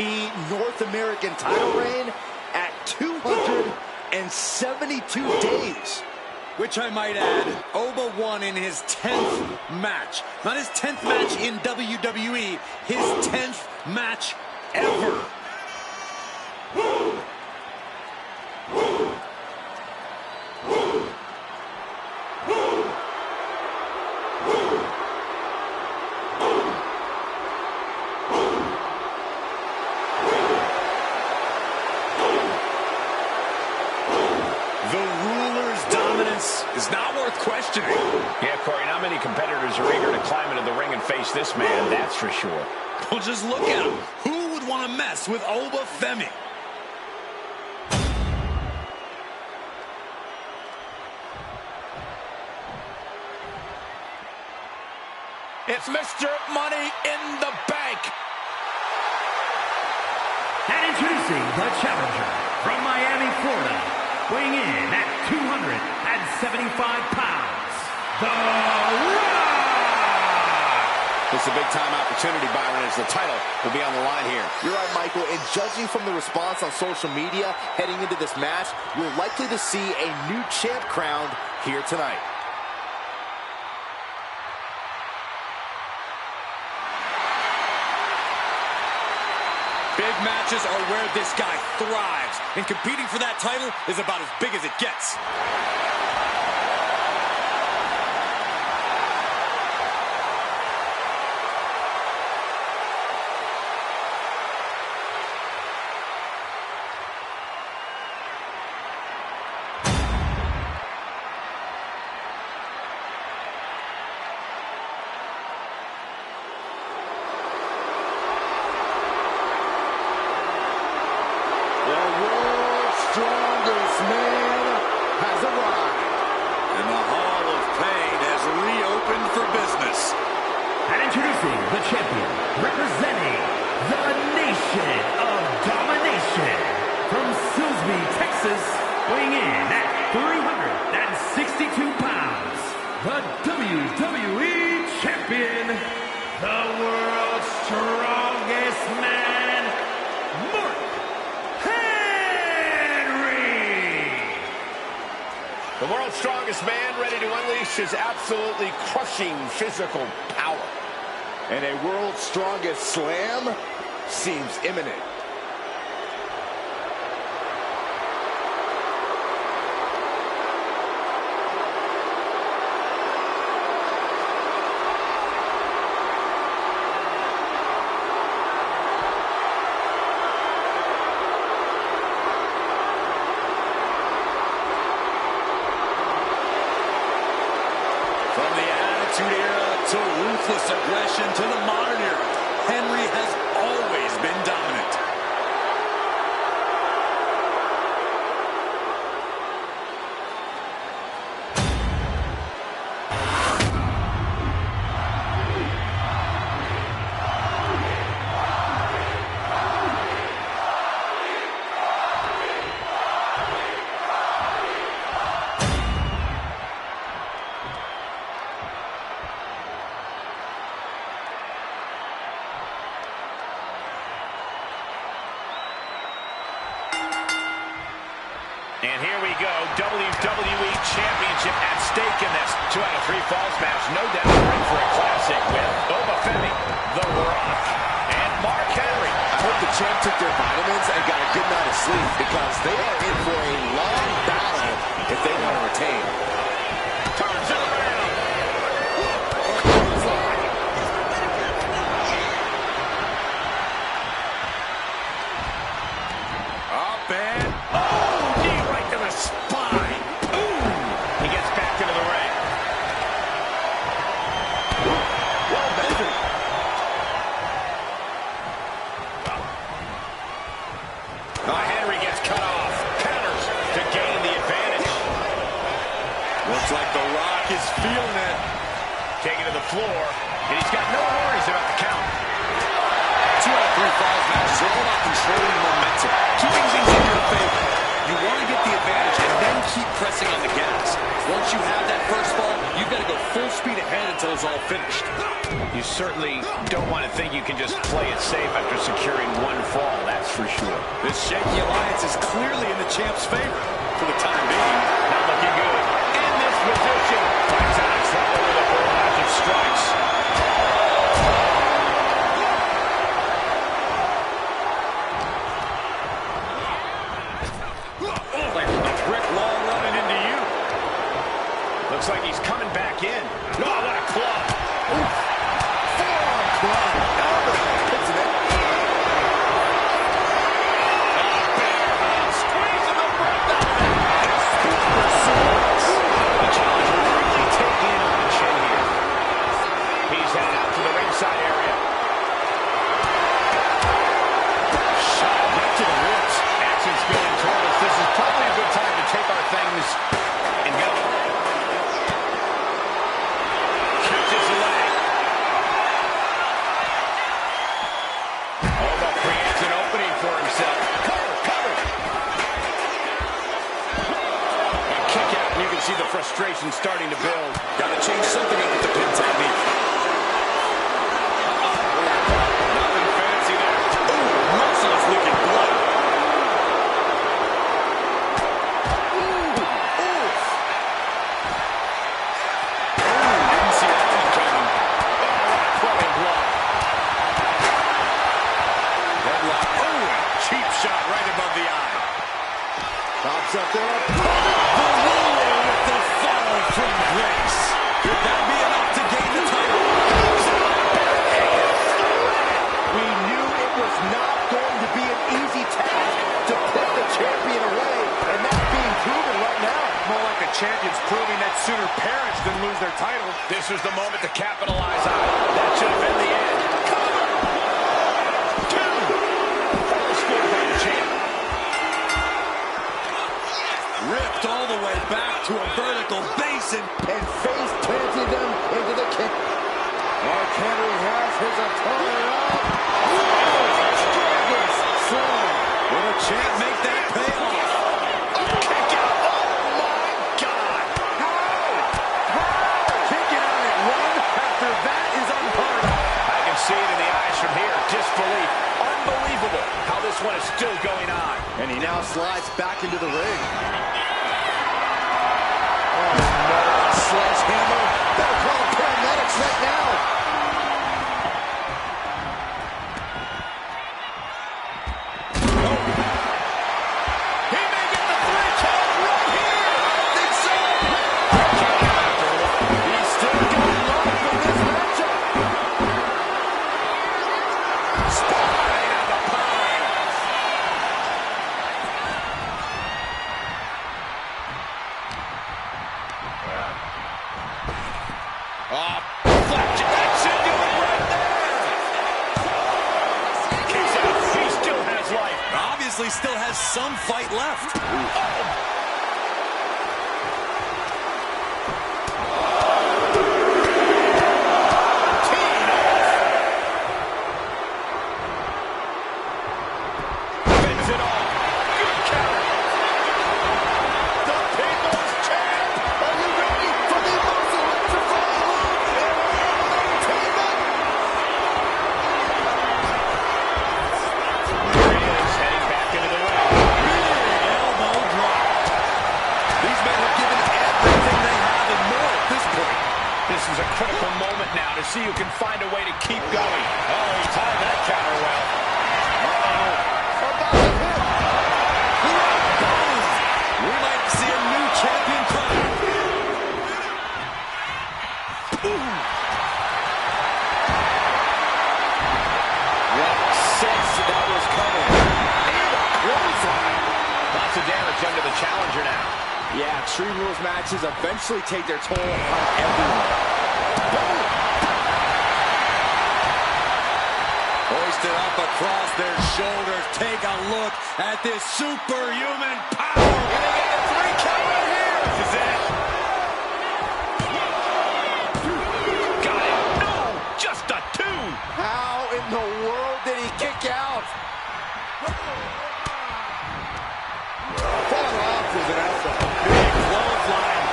North American title reign at 272 days. Which I might add, Oba won in his 10th match. Not his 10th match in WWE, his 10th match ever. Is not worth questioning. Yeah, Corey, not many competitors are eager to climb into the ring and face this man, that's for sure. Well, just look at him. Who would want to mess with Oba Femi? It's Mr. Money in the Bank. And introducing the challenger from Miami, Florida, weighing in at 275 pounds, The Rock! It's a big-time opportunity, Byron, as the title will be on the line here. You're right, Michael, and judging from the response on social media heading into this match, we're likely to see a new champ crowned here tonight. Big matches are where this guy thrives, and competing for that title is about as big as it gets. Strongest man has arrived. And the Hall of Pain has reopened for business. And introducing the champion, representing the Nation of Domination, from Silsbee, Texas, weighing in at 362 pounds, the WWE Champion, the world's strongest man, Mark The world's strongest man, ready to unleash his absolutely crushing physical power. And a world's strongest slam seems imminent. From the Attitude Era to ruthless aggression to the modern era, Henry has always been dominant. And here we go, WWE Championship at stake in this 2 out of 3 falls match. No doubt we're in for a classic with Oba Femi, The Rock, and Mark Henry. I hope the champ took their vitamins and got a good night of sleep, because they are in for a long battle if they want to retain. Turns it around. Up and knee right to the spine. Boom. He gets back into the ring. Well measured. Henry gets cut off. Counters to gain the advantage. Looks like The Rock is feeling it. Taken to the floor, and he's got no worries about the count. 2 out of 3 falls matches are all about controlling momentum, keeping things in your favor. You want to get the advantage and then keep pressing on the gas. Once you have that first fall, you've got to go full speed ahead until it's all finished. You certainly don't want to think you can just play it safe after securing one fall, that's for sure. This shaky alliance is clearly in the champ's favor for the time being. Not looking good. In this position, finds out it's all over the barrage of strikes. Like a brick wall running into you. Looks like he's coming back in. Oh, what a club. Oof. Forearm club. Picks it in. Squeezing the breath out of it. Super suplex. The challenger really taking it on the chin here. He's headed out to the ringside area. Shot right to the ribs. Action's spilling toward us. This is probably a good time to take our things and go. Catches the leg. Oh, but creates an opening for himself. Cover, cover. A kick out, and you can see the frustration starting to build. Got to change something up with the pin technique. Nothing fancy there. Ooh, merciless leaking blood. Didn't see that one coming. Flowing blood. Headlock. Oh, cheap shot right above the eye. Pops up there. The ruler with the fall from grace. Could that be enough to gain the title? We knew it was not going to be an easy task to put the champion away, and that's being proven right now. More like the champions proving that sooner perish than lose their title. This was the moment to capitalize on. That should have been the end. Cover. 2. Fall scored by the champ. Ripped all the way back to a vertical basin. And face planted them into the kick. Mark Henry has his opponent up. Strongest slam. Will the champ make that pay off? Kick out. Oh, my God. Kicking out at 1 after that is unheard of. I can see it in the eyes from here. Disbelief. Unbelievable how this one is still going on. And he now slides back into the ring. Oh, no. Sledgehammer. Better call the paramedics right now. He may get the 3 count right here. I think so. He's still going long for this matchup. Spine of the pine. Flapjack. That should do it right there. Kicks out. He still has life. Obviously still has some fight left. Wins it all. Good counter. The People's Champ. Are you ready for the most electrifying move in entertainment? Here he is, heading back into the ring. Big elbow drop. These men have given everything they have and more at this point. This is a critical moment now to see who can find a way to keep going. Oh, he timed that counter well. About to hit. We might see a new champion the challenger now. Yeah, Extreme Rules matches eventually take their toll on everyone. Hoisted up across their shoulders. Take a look at this superhuman power. Gonna get the 3 count right here. This is it. Got it. No, just a 2. How in the world did he kick out? Fought off with an elbow. Big clothesline.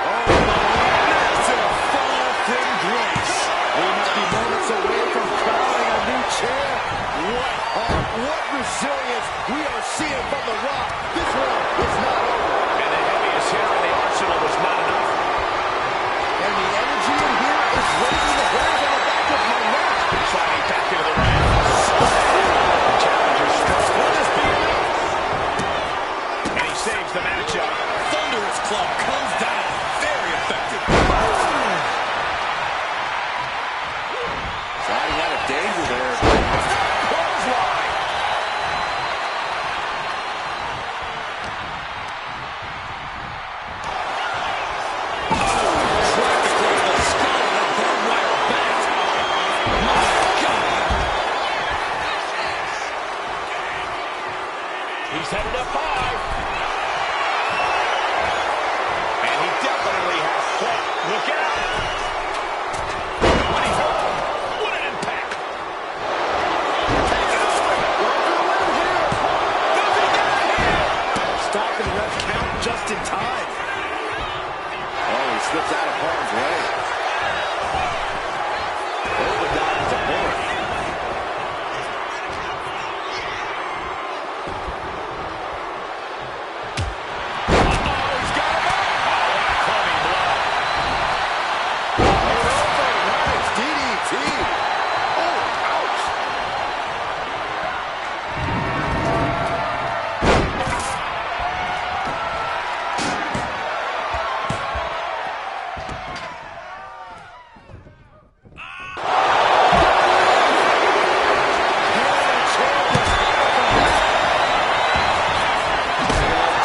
Oh, massive fall from grace. We might be moments away from crowning a new champ. What heart, what resilience we are seeing from The Rock. This one is not over. And the heaviest hitter in the arsenal was not enough. And the energy in here is raising the hairs on the back of my neck. Sliding back into the ring. The challenger strikes. Will this be enough? And he saves the matchup. Thunderous club comes down. Very effective. Sliding out of danger there. Clothesline. Practically the skull and barbed wire bat. My God. He's headed up high. And he definitely has fought. Look out. Money home. What an impact. Take it over. Does he get it here? Stopping ref count just in time. Oh, he slips out of harm's way. Overdrives the bullet. He's got him up. Oh, what a clubbing blow. Nice DDT. Oh, ouch.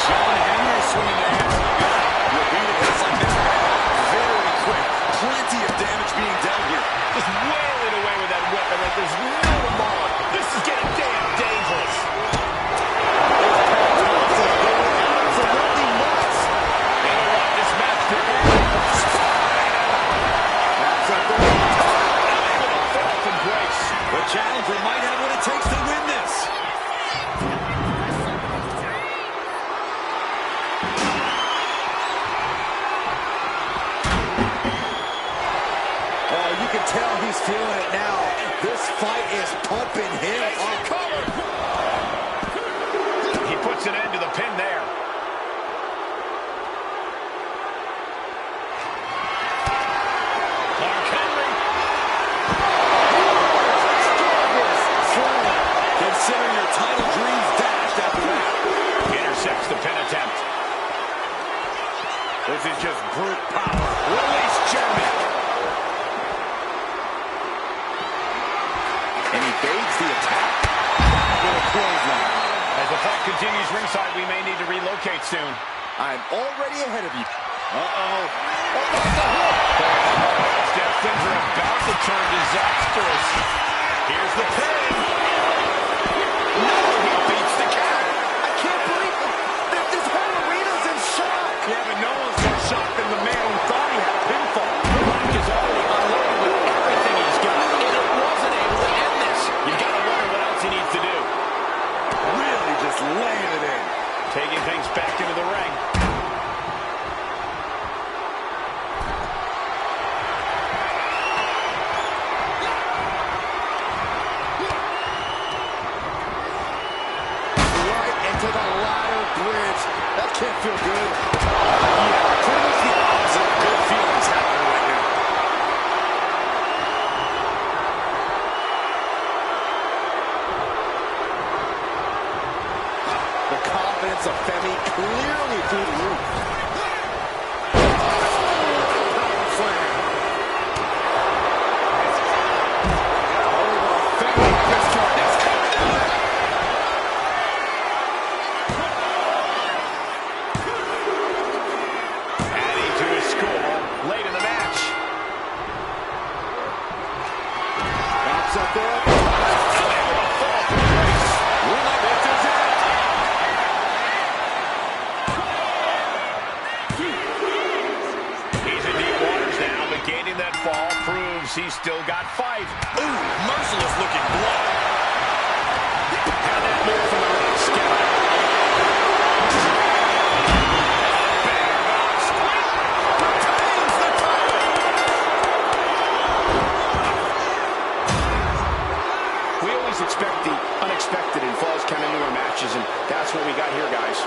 John Henry swinging the hammer. Repeated hits like this. Very quick. Plenty of damage being dealt here. Just wailing away with that weapon like there's no tomorrow. This is getting damn dangerous. Absolutely nuts. You know what? This match could end. That's a good Unable to fall from grace. The challenger might have what it takes to win this. Oh, you can tell he's feeling it now. This fight is pumping him up. He puts an end to the pin there. Mark Henry. Consider your title dreams dashed after that. Intercepts the pin attempt. This is just brute power. Release German. And he evades the attack. With a clothesline. As the fight continues ringside, we may need to relocate soon. I'm already ahead of you. Uh-oh. Things are about to turn disastrous. Here's the pin. No, he beats the count. I can't believe it. This whole arena's in shock. Yeah, but no one's more shocked than the man who thought he had a pinfall. Rock is already unloaded with everything he's got, and it wasn't able to end this. You got to wonder what else he needs to do. Really just laying it in. Taking things back into the ring. Right into the ladder bridge. That can't feel good. Yeah, pretty much the opposite of good feelings happening right now. The confidence of Femi clearly through the roof. Power slam. Oh, the Femi pistol. sets up there. Able to fall from grace. This is it. He's in deep waters now, but gaining that fall proves he's still got fight. Ooh, merciless looking blow. And that move from the Rock Scout. Expect the unexpected in Falls Count Anywhere matches, and that's what we got here, guys.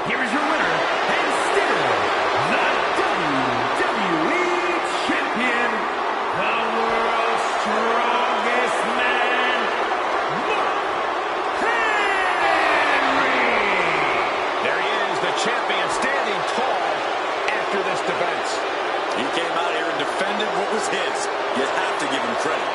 Here is your winner, and still the WWE Champion, the world's strongest man, Mark Henry. There he is, the champion, standing tall after this defense. He came out here and defended what was his. You have to give him credit.